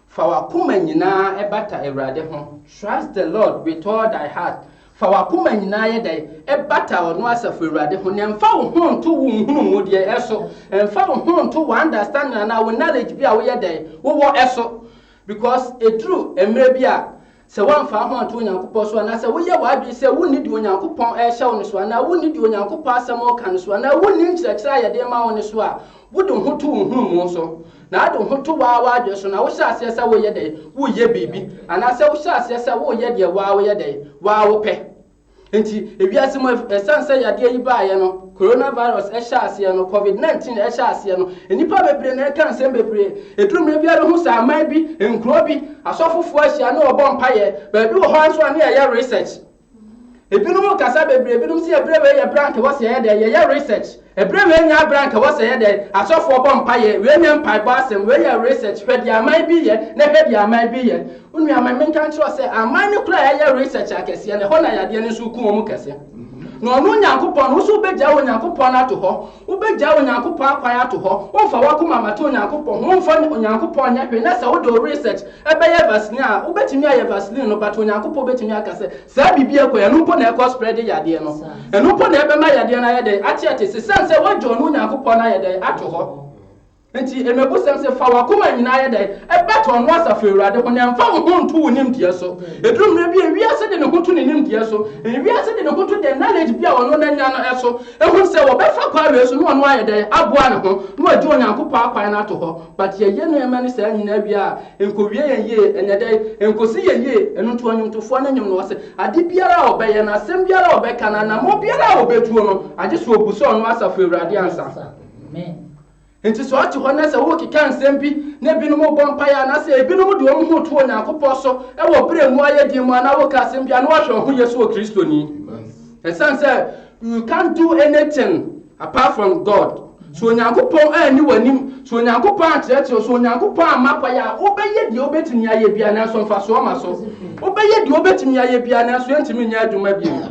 Fa wa kuma nyina ebata Awurade ho. Trust the Lord with all thy heart. Fa wa kuma nyina ye den ebata ono asafu Awurade ho. Ne mfa wo ho nto wo hunu mu de eso. Mfa wo ho nto wo understand na wo knowledge bi a wo ye den wo wo eso because a true emre bi a se wan fa ho anto Onyankopon so na se wo ye wadwe se wo ni di Onyankopon e hye wo ne so na wo ni di Onyankopon asem o kan so na wo ni nkyerɛkyerɛ ya de ma wo ne so a wo de ho to wo hunu mu so na ade ho to wa wadwe so na wo hye ase se wo ye de wo ye bibi ana se wo hye ase se wo ye de wa wo ye de wa wo pe enti ewiase mo esanse ya de yi ba ye no coronavirus e hye ase no covid-19 e hye ase no enipa bebre na kan sem bebre edurumre bia be hu sa aman bi enkro bi asofofo ahia na obo mpaye ba bi wo ho anso na ya research ebinum kasa bebre ebinum si ebre we ye brank wo se ye de ye research ebre we nya brank wo se ye de asofo obo mpaye we nya mpai ba asem we ye research hwe dia aman bi ye na hwe dia aman bi ye unu aman men kan tro se aman ni kura ye research akese ne ho na yade ne so ku mu kese no no Nyankopon wo so begya wo Nyankopon ato ho wo begya wo Nyankopon akwan ato ho wo fa wakoma mato Nyankopon wo fa Nyankopon nya hwe na se wo do research ebe ye vaccine a wo betimi aye vaccine no but Nyankopon betimi akase sa bibia ko enu po na e spread yade no enu po na ebe ma yade na yade atiate se sense wo jo no Nyankopon na yade ato ho enti emebusem se fa wakoma nyina ye dai ebeto no asafu Awurade ho ne mfa wo ntu wo nim die so edurumre bi ewiase de ne ho to ne nim die so ewiase de ne ho to the knowledge bi a wono na nya no eso ehun se wo befa kwa we so no ono aye dai aboa ne ho no adi Onyankopon akwan na to ho but ye ye no ema ne sa nyina bi a enkowie ye enye dai enkosi ye enu to onyum to fo na nyum no wose ade biara obeye na asem biara obeka na mo biara obetuo no age so obuso ono asafu Awurade ansa amen. Enti so ati ho na se wo kika nsem bi na binum bo mpaya na se binum de wo ho to Onyankopon so e wo bre mu aye di mu na wo ka sem bia na wo hwe ho Yesu Kristo ni esan say you can't do anything apart from God so Onyankopon ani wanim so Onyankopon atrete so Onyankopon amapa ya obeye de obetimi aye bia na so mfa so ma so obeye de obetimi aye bia na so entimi nya adwuma bia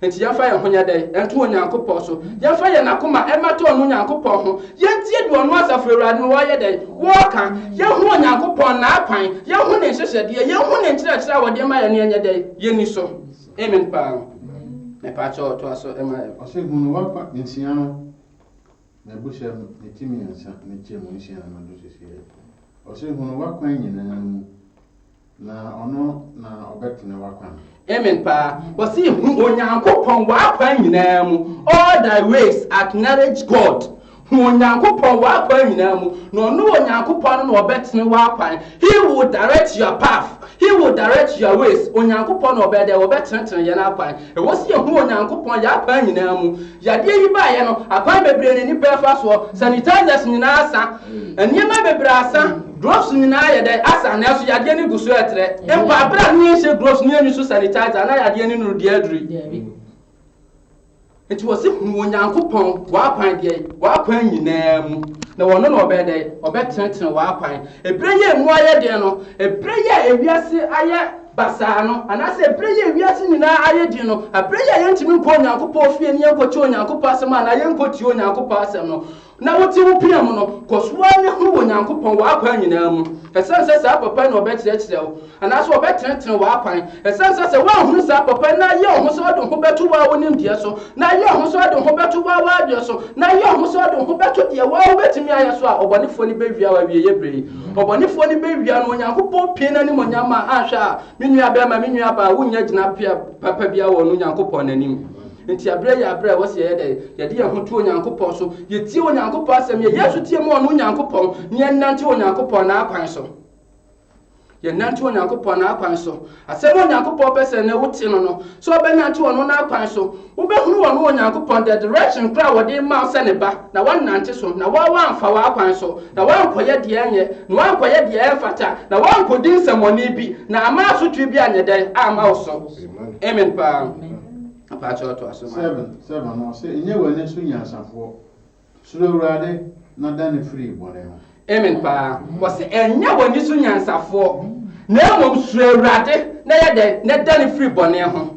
enti ya fa ye honya dai ento Onyankopon so ya fa ye nakoma e mato no Onyankopon ho ye tie de ono asafu Awurade no ye dai wo ka ye hu Onyankopon na akwan ye hu ne hyehyede ye hu ne nkyerɛkyerɛ wode ma ye ne nya dai ye ni so amen pa me pa cho to aso e ma ose hunu wa pa nsia no na bushem ne timi nsa ne chemu nsia no do sisi ose hunu wa kwan nyina mu na ono na obetine wa kwan amen pa wasi hu Onyankopon wa akwan nyina mu all thy ways acknowledge God hu Onyankopon wa akwan nyina mu no no Onyankopon no obetene wa akwan he will direct your path he will direct your ways Onyankopon no obede obetene ye na akwan e wasi hu Onyankopon ya akwan nyina mu ya de yi ba ye no akwan bebre ne ni pa fa so sanitizers nyina asa eniema bebre asa drops nyina ye dey asa na so yade ni guso etre empa bra ni hye drops ni anyu so sanitizer na yade ni no de aduri nti wɔ se hu Onyankopɔn w'akwan deɛ w'akwan nyinaa mu na wɔno na ɔbɛdɛ ɔbɛtenetene w'akwan ebere yɛ mu ayɛ deɛ no ebere yɛ ewiase ayɛ basaa no anase ebere yɛ ewiase nyinaa ayɛ di no ebere yɛ yɛntimi nkɔ Onyankopɔn fie ne yɛnkɔtie Onyankopɔn asɛm a na yɛnkɔtie Onyankopɔn asɛm no na wote wo pia mu no kɔsoa ne hu Onyankopɔn w'akwan nyinaa mu ɛsan sɛ saa papa na ɔbɛkyerɛkyerɛ wo anase ɔbɛtenetene w'akwan ɛsan sɛ woahunu saa papa na yɛ ho sɛ ɔde ho bɛto wa wo nimdeɛ so na yɛ ho sɛ ɔde ho bɛto wa w'adeɛ so na yɛ ho sɛ ɔde ho bɛto deɛ wa wobɛtumi ayɛ so a ɔbɔnefoɔ ne bɛwia wa wie yɛ bere ɔbɔnefoɔ ne bɛwia no Onyankopɔn pie n'anim onyama ahwɛ a me nua bɛma me nua ba wonya gyina papa bia wɔ no Onyankopɔn n'anim nti abrɛ yɛ abrɛ wɔ se yɛde yɛ ho to Onyankopɔn so yɛtie Onyankopɔn asɛm yɛ Yesu tie mu ɔno Onyankopɔn ne yɛnante Onyankopɔn n'akwan so yɛnante Onyankopɔn n'akwan so asɛm Onyankopɔn pɛ sɛ ne wote no so ɔbɛnante ɔno n'akwan so wobɛhunu ɔno Onyankopɔn the direction kra wɔde ma sɛ ne ba na wɔnante so na wɔamfa w'akwan so na wɔankɔyɛ deɛ ɛnyɛ na wɔankɔyɛ deɛ ɛmfata na wɔankɔdi nsɛmmɔne bi na ama asotwe bi anyɛ dɛn ama wo so amen paa apaakyɛ ɔtɔ aso ma 7 no sɛ ɛnyɛ w'ani so nyansafoɔ suro Awurade na da ne firi bɔne ho amen paa wɔsɛ ɛnyɛ w'ani so nyansafoɔ na mmom suro Awurade na yɛ dɛn na da ne firi bɔne ho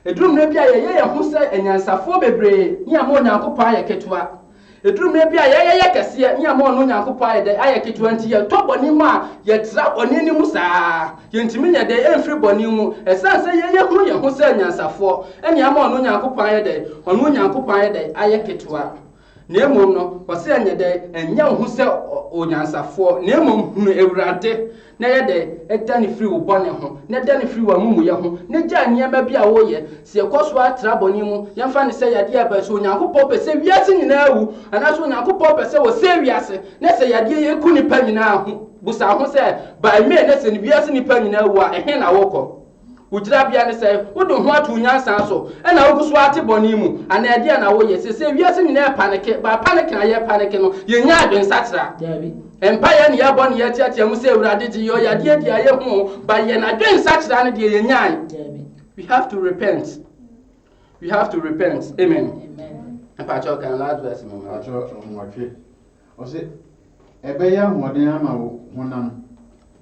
edurumre bi a yɛyɛ yɛ ho sɛ anyansafoɔ bebree ne ama Onyankopɔn ayɛ ketewa edurumre bi a yɛyɛ kɛseɛ ne ama ɔno Onyankopɔn ayɛ dɛn ayɛ ketewa nti yɛtɔ bɔne mu a yɛtra bɔne ne mu saa yɛntimi nyɛ dɛn ɛmfiri bɔne mu ɛsan sɛ yɛyɛ hu yɛ ho sɛ anyansafoɔ ɛne ama ɔno Onyankopɔn ayɛ dɛn ɔno Onyankopɔn ayɛ dɛn ayɛ ketewa na mmom no wɔsɛ ɛnyɛ dɛn ɛnyɛ ho sɛ onyansafoɔ na mmom hunu Awurade na yɛ dɛn ɛda ne firi wo bɔne ho na ɛda ne firi w'amumuyɛ ho na gya nneɛma bi a woyɛ sɛ yɛkɔ so atra bɔne mu yɛmfa ne sɛ yadeɛ abɛ so Onyankopɔn pɛ sɛ wiase nyinaa wu anaasɛ Onyankopɔn pɛ sɛ wɔsɛ wiase na sɛ yadeɛ yɛku nipa nyinaa ho busa ho sɛ baimee na sɛ ne wiase nipa nyinaa wu a ɛhe na wokɔ Ujira bia ne sɛ wode ho ato nyansa so ɛna wogu so ate bɔne mu ana ɛdeɛ na woyɛ sɛ wiase nyinaa panike ba panike na yɛ panike no yɛnya adwensakra empire ne yɛbɔ ne yɛtiatia mu sɛ Awurade gye yɛ yadeɛ di ayɛ ho ba yɛ na adwensakra ne deɛ yɛnya we have to repent amen apacho kan last verse me apacho nwatwe ɔsɛ ɛbɛyɛ ahoɔden ama wo honam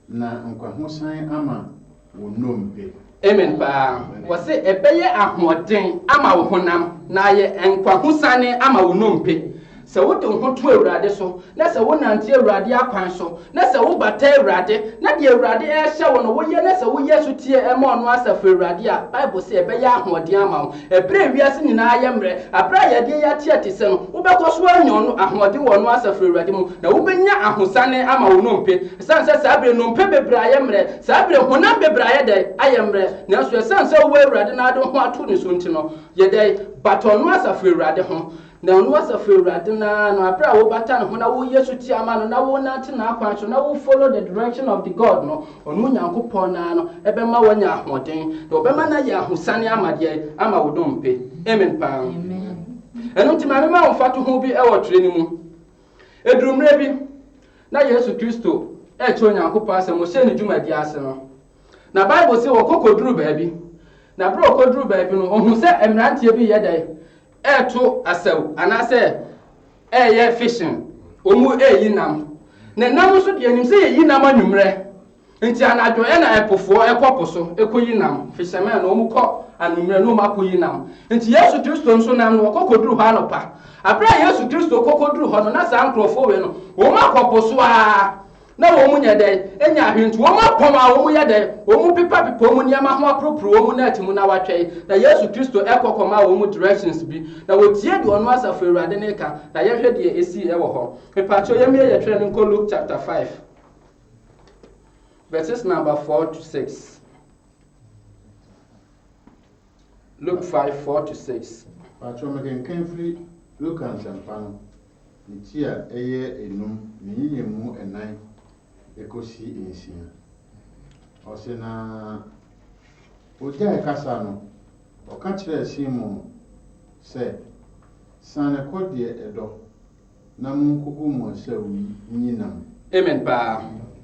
na nkwahosan ama wo nnompe amen pa wɔsɛ ɛbɛyɛ ahoɔden ama wo honam na ayɛ nkwahosane ama wo nnompe sɛ wode ho to Awurade so na sɛ wonante Awurade akwan so na sɛ wobata Awurade na deɛ Awurade ɛhyɛ wo no woyɛ na sɛ woyɛ so tie ɛma ɔno asafo Awurade a Bible sɛ ɛbɛyɛ ahoɔden ama wo ɛberɛ wiase nyinaa yɛ mmerɛ aberɛ yɛde yɛate ate sɛ no wobɛkɔ so anya ɔno ahoɔden wɔ no asafo Awurade mu na wobɛnya ahosane ama wo nnompe ɛsiane sɛ saa berɛ nnompe bebree ayɛ mmerɛ saa berɛ honam bebree ayɛ dɛ ayɛ mmerɛ nanso ɛsiane sɛ wowɔ Awurade na ade ho ato ne so nti no yɛdɛ bata ɔno asafo Awurade ho na ɔno asafo Awurade na no aberɛ a wobata ne ho na woyɛ so tie ama no na wonante n'akwan so na wo follow the direction of the God no ɔno Onyankopɔn na no ɛbɛma wanya ahoɔden na ɔbɛma na yɛ ahosane ama deɛ ama wo nnompe amen paa ɛno nti ma mema wo mfato ho bi ɛwɔ twerɛ no mu edurummerɛ bi na Yesu Kristo ɛkyerɛ Onyankopɔn asɛm ɔhyɛ ne dwumadi ase no na Bible sɛ wɔkɔkɔduru baabi na berɛ ɔkɔduru baabi no ɔhu sɛ mmeranteɛ bi yɛ dɛn ɛto asaw anase ɛyɛ fishing omu ɛyi nam na nam nso deɛ nim sɛ yɛyi nam anwumrɛ nti anadwo ɛna ɛpofoɔ ɛkɔpo so ɛkɔyi nam fishermen no omu kɔ anwumrɛ no makɔyi nam nti Yesu Kristo nso nam no ɔkɔkɔduru hɔ anopa aberɛ Yesu Kristo kɔkɔduru hɔ no na saa nkurɔfoɔ wei no wɔn akɔpo so a na wɔn nyɛ dɛ enya ahwintu wɔn apɔm a wɔn yɛ dɛ wɔn pipa wɔn nneɛma ho apropro wɔn na atimu na watwɛn na Yesu Kristo ɛkɔkɔma wɔn directions bi na wɔtie di ɔno asafo Awurade ne ka na yɛhwɛ deɛ esi ɛwɔ hɔ pepacho yɛmɛ yɛtwerɛ no nkɔ Luke chapter 5 verses number 4 to 6 Luke 5:4-6 pacho mekenkan firi Luke ansɛmpa no ne ti a ɛyɛ enum ne yiyɛ mu ɛnan ekosi ensia ɔsɛ na ogya ɛkasa no ɔka kyerɛ Simon sɛ sane kɔ deɛ ɛdɔ na munkuku mu sɛ nyinam amen pa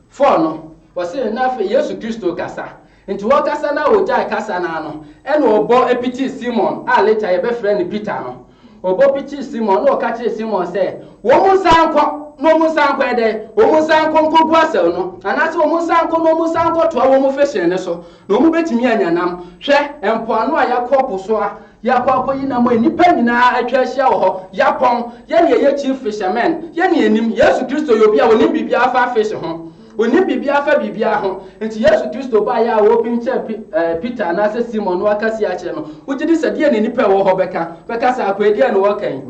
for no wɔsɛ na afɛ Yesu Kristo kasa nti wo kasa na wo jai kasa na no ene obo epiti Simon a later ye be friend Peter no obo piti Simon no ka kire Simon say wo mu sanko no mu sanko ede wo mu sanko nkogu asel no anase wo mu sanko no mu sanko to wo mu fashion ne so no mu betimi anyanam hwe empo ano a yakopo so a yakwa yi na mo nipa nyina atwa ahia wo ho yapon ye ne ye chief fisherman ye ne enim Yesu Kristo yobi a woni bibia afa fish ho oni bibia afa bibia ho enti Yesu Kristo ba ya wo pinche Peter na se Simon no akasi a kire no ugidi se de ne nipa wo ho beka sa akwedi ne wo kan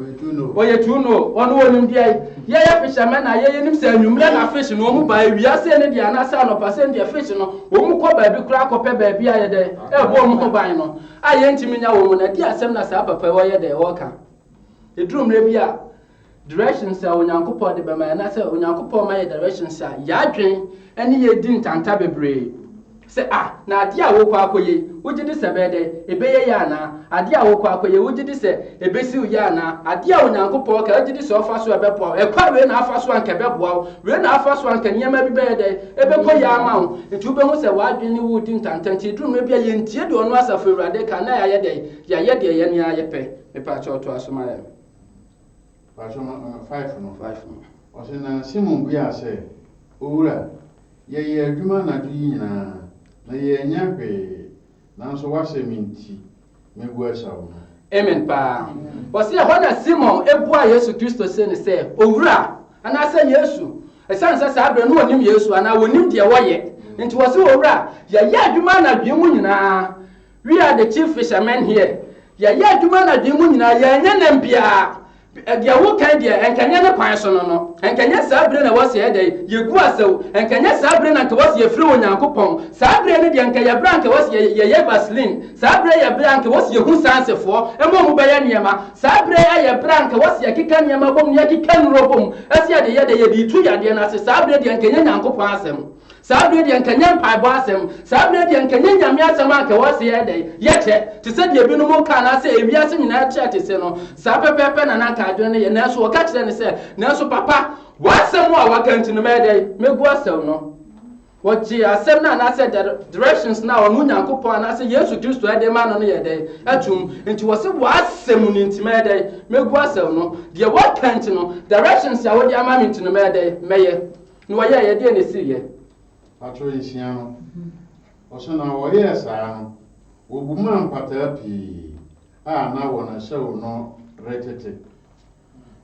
oye tuno ono wonim dia ye fisherman na ye nim se anwumre na fish no mu ba ewia se ne dia na sa no percent dia fish no wo mu ko ba bi kura ko pe ba bi aye de e bo mu ho ban no aye ntimi nya wo mu na dia asem na sa papa wo ye de wo kan edrum re bi a directions a onyankopɔ de bɛma na sɛ onyankopɔ ma yɛ directions a yadwen ɛne yɛ di ntanta bebree sɛ na ade a wokɔ akɔyɛ wogye de sɛ bɛde ebɛyɛ yɛ ana ade a wokɔ akɔyɛ wogye de sɛ ebɛsiw yɛ ana ade a onyankopɔ ka wogye de sɛ ɔfa so ɛbɛboa ɛkwa we na afa so anka bɛboa we na afa so anka nneɛma bi bɛyɛ dɛ ɛbɛkɔ yɛ ama wo nti wobɛhu sɛ wadwen ne wo di ntanta nti drum bi a yɛntie de ɔno asafo Awurade ka na yɛayɛ dɛ yɛyɛ ne ayɛpɛ mepa kyɛ ɔto asoma yɛ Passion 5 no 5 no. Ose na Simon bia se owura ye adwuma na do nyina na ye nya hwe nanso wase minti megu asawo. Amen pa. Ose ho na Simon ebua Yesu Kristo se ne se owura ana se Yesu esan se sa abre no onim Yesu ana wonim de woye nti wose owura ye adwuma na dwe mu nyina we are the chief fishermen here ye adwuma na dwe mu nyina ye nya nambia dia wo kan dia enkanya ne kwan so no enkanya sabre na wose ye dai yegu asew enkanya sabre na nke wose ye firi onyankopon sabre ne dia enkanya brank wose ye vaseline sabre ye brank wose ye hu sansefo emo mu baya niema sabre ye brank wose ye kika niema bom ye kika nrobom asia de ye di tu ya de na se sabre dia enkanya nyankopon asem sabre dia enkanya mpaibo asem sabre dia enkanya nyame asem anka wose ye dai ye che te se dia binu mu ka na se ewiase nyina che te se no sa pepepe na na adwene ye na so wo ka kire ne se na so papa wasem a wakanti no medai megu asem no woji asem na se directions na onu nyankopon na se Yesu Kristo ede ma no ye dai atum nti wo se wasem ni nti medai megu asem no de wakanti no directions ya wo di ama mi nti no medai meye no ye ye de ne siye atro yisia no oso na wo ye sa no wo buma mpata pi na wo na hyew no retete.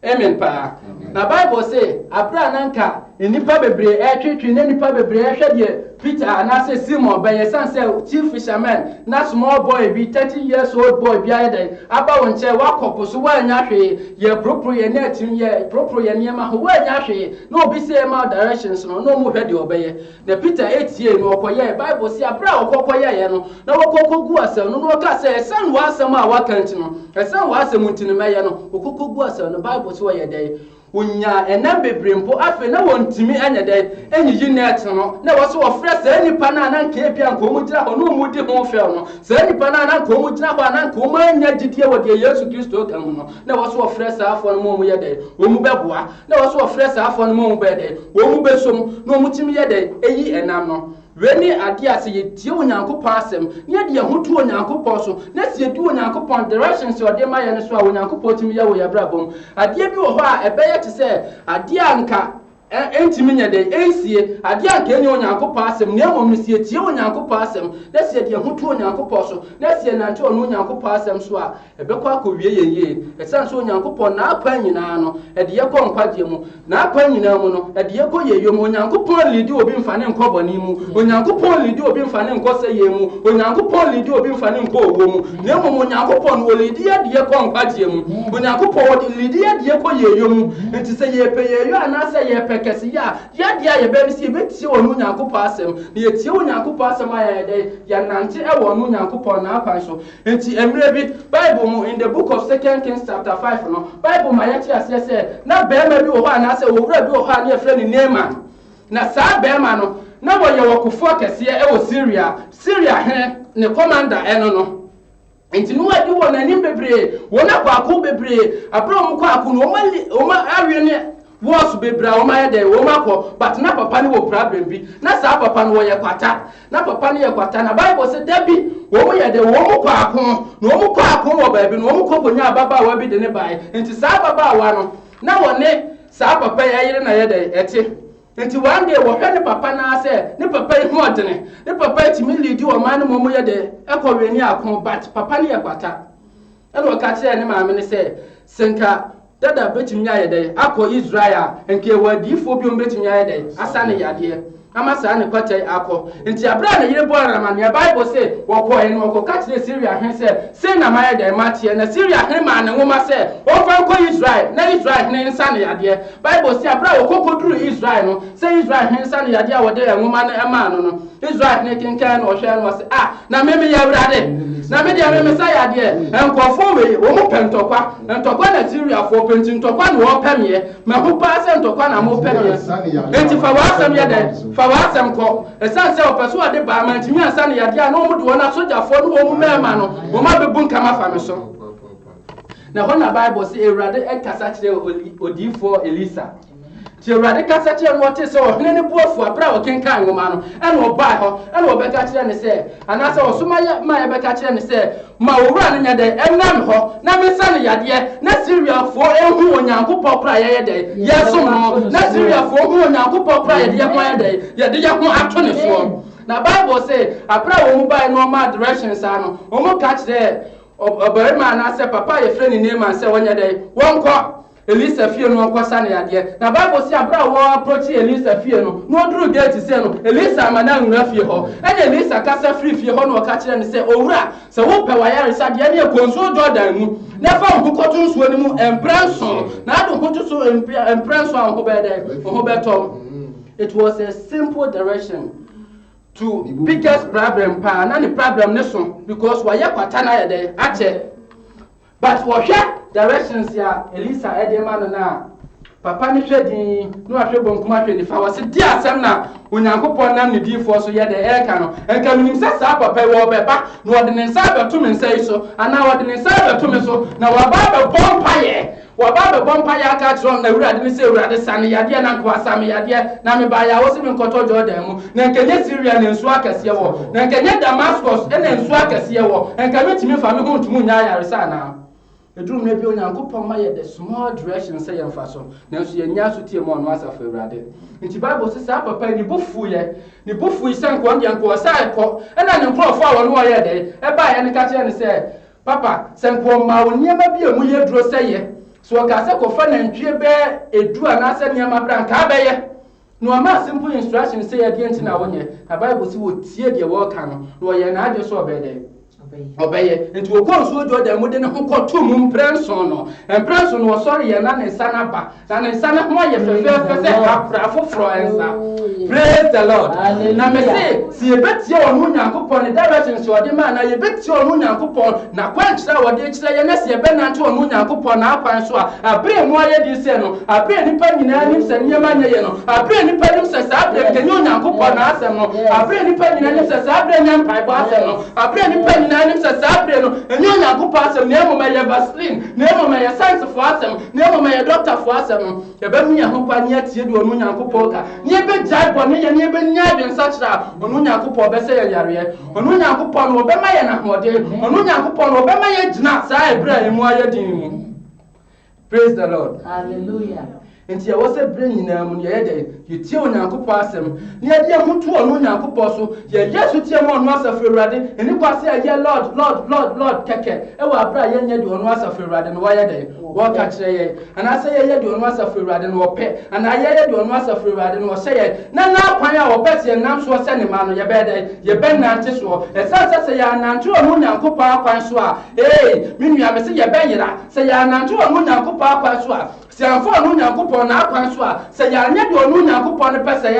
Amen pa. Na Bible say abra nanka nipa bebre twetwe na nipa bebre hwe de Peter na say Simon by san say chief fisherman na small boy be 30 years old boy bi ayede aba wonche wakopo so wanya hwe ye propro ye net ye propro ye niema ho wanya hwe na obi say ma directions no mu hwe de obeye na Peter 8 year no okoye Bible say abra okokoye ye no na wokokogu asem no ka say san wasem a wakanti no san wasem ntini meye no okokogu asem no Bible so ye dey unya enam bebrempo afi na wontimi anya dey enyiyi net no na wo so wo frɛ sa nipa na na nka bia nko mu gyina ho no mu di ho fɛ no sa nipa na na nko mu gyina ho na nko mu anya gidie wo de Yesu Kristo ka mu no na wo so wo frɛ sa afɔ no mu ye dey wo mu bɛboa na wo so wo frɛ sa afɔ no mu bɛ dey wo mu bɛsom no mu timi ye dey eyi enam no weni ade ase ye tie onyankopɔn asem ne de ho tu onyankopɔn so na sie du onyankopɔn directions o de ma ye ne so a onyankopɔn timi ye wo ya brabom ade bi wo hɔ a ɛbɛyɛ te sɛ ade anka entimi nya de ensie ade anka enye onyankopɔn asem ne emom sie tie onyankopɔn asem na sie de ho tu onyankopɔn so na sie nante ono onyankopɔn asem so a ɛbɛkɔ akɔwie yeye ɛsan so onyankopɔn na akwa nyina no ɛde ye kɔ nkwadie mu na akwa nyina mu no ɛde ye kɔ yeyom onyankopɔn lidi obi mfane nkɔbɔne mu onyankopɔn lidi obi mfane nkɔsɛ ye mu onyankopɔn lidi obi mfane nkɔ owo mu na emom onyankopɔn wo lidi ye de ye kɔ nkwadie mu onyankopɔn lidi ye de ye kɔ yeyom nti sɛ ye pe yeyo anase ye pe kesi ya dia ye be si be tie onu nyankopɔn asem na ye tie onyankopɔn asem aye de ya nante e wo onu nyankopɔn na akwan so enti emre bi Bible mu in the book of 2 Kings chapter 5 no Bible ma ye tie ase se na bema bi wo hɔ anase owura bi wo hɔ na efre ni Naaman na saa bema no na wo ye wakofo kese e wo Syria he ne commander eno no enti no adi wo nanim bebre wo na kwako bebre abro mu kwako no o ma awie ne was be bra o ma ye dey o ma ko but na papa ni wo problem bi na sa papa no ye kwata na papa ni ye kwata na Bible say dabi wo mo ye dey wo mo kwa akon no mo kwa akon wo ba bi no mo ko bonya baba wa bi de ne bai nti sa baba wa no na wo ne sa papa ye yire na ye dey eti nti one day wo hwe ne papa na say ne papa yi ho odene ne papa ti mi lead wo man mo ye dey ekọ weni akon but papa ni ye kwata eno wo ka kire ne maame ne say senka dada betimi ayede akọ Israel nke wadifo bi betimi ayede asane yade amasa ne kwata akọ nti abra na yire boara ma ne Bible say wokọ en wokọ ka kire Syria hen say na mayede matie na Syria hen ma ne nwoma say o fa kọ Israel na Israel ne nsane yade Bible say abra wokọ koduru Israel no say Israel hen nsane yade a wode nwoma na ema no Israel ne kenkan no hwe no say na meme ya wrade na me dia me say yade enkofo we wo mo pentokwa na Syria fo penti ntokwa no wo pemye ma ho pa se ntokwa na mo pemye enti fa wa asem yade fa wa asem ko esan se opeso ade ba ma ntimi asane yade a no mo de wona soja fo no wo mo mema no wo ma bebu nkama fa me so na ho na Bible say Ewurade ekasa kire odifo Elisa ti Ewurade kasa kire no wote se ohene ne buafu abra wo kenkan ngoma no ene oba ho ene obeka kire ne se ana se osoma ya ma ya beka kire ne se ma owura ne nyade enam ho na mesane yade na Syria fo ehu onyankopɔ pra ye de yesom no na Syria fo hu onyankopɔ pra ye de ye ho ato ne so na Bible say abra wo mu bai no ma directions ano wo mu ka kire obarima na se papa ye frɛ ne name an se wonya de wonkɔ Elisa fie no kwasa na yade na Bible say abra wo approach Elisa fie no no duru gate say no Elisa amana nwura fie ho ene Elisa kasa free fie ho no ka kire ne say owura se wo pe wayare sa de ne konso Jordan mu na fa ho koto nsuo ni mu emprenso na ado ho so emprenso an ho be de ho be tom. It was a simple direction to biggest problem pa na the problem ne so because wa yakwata na yede ache but wo hwe directions ya Elisa edema no na papa ni hwedin no ahwe bonkuma hwe ni fa wase di asem na onyankopon nam ne difo so yede eka no enka minim sa papa wo beba no ode ne nsa beto me nsa so ana ode ne nsa beto me so na wa ba be bompa ye aka tro na Ewurade ne se Ewurade sane yade na nkwa same yade na me ba ya wo se me nkoto Jordan mu na nkenye Syria ne nsu akase wo na nkenye Damascus ene nsu akase wo enka metimi fa me ho ntumu nya yare sa na edrum na bi onyankopon ma ye the small direction say yemfa so na so ye nya so tie mo no asafo Ewurade nti Bible say sa papa ni bofu yi sanko ndi anko sa ekọ ena ne nkrofo a wono ye de e ba ye ne ka kire ne say papa sanko ma wo niema bi emu ye duro say ye so ka se ko fa na ntwie be edu ana se niema branka ba ye no ama simple instruction say ye de nti na wonye na Bible say wo tie de wo ka no no ye na ade so obede obeye nti wo konso Jordan mu de ne ho koto mu mprenso no sorry ye na ne sana ba na ne sana ho ye fefe se akra foforo ensa. Praise the Lord. Na me say si ye betie wo Nyankopon directions wo de ma na ye betie wo Nyankopon na kwankyira wo de kyira ye na si ye benante wo Nyankopon na akwan so a abre mu aye di se no abre nipa nyina nim se nyema nya ye no abre nipa nim se sa abre kenyo Nyankopon na asem no abre nipa nyina nim se sa abre nya mpai bo asem no abre nipa nyina nim se sa abre no enyo Nyankopon asem na emo ye vaseline na emo ye science for asem na emo ye doctor for asem no ye be mi ho kwa nya tie de wo Nyankopon ka nye be jai bo ne ye ne be nya bi nsachira wo Nyankopon be se ye yare wo Nyankopon wo be ma ye na hode wo Nyankopon wo be ma ye gina sa ebra emu aye din mu. Praise the Lord. Hallelujah. Nti ya wose bre nyina mu ye de yetie Onyankopon asem ne ye de hutu onu Onyankopon so ye Yesu tie mo onu asafo Ewurade eni kwase ye Lord keke e wa bra ye nya de onu asafo Ewurade no wa ye de wo ka kire ye ana se ye de onu asafo Ewurade no wo pe ana ye de onu asafo Ewurade no wo se ye na kwan a wo pe se nam so se ne ma no ye be de ye be nante so e se ya nante onu Onyankopon akwan so a minua me se ye be yira se ya nante onu Onyankopon akwan so a se anfo onu Onyankopon na akwan so a se ya nya de onu Onyankopon ne pese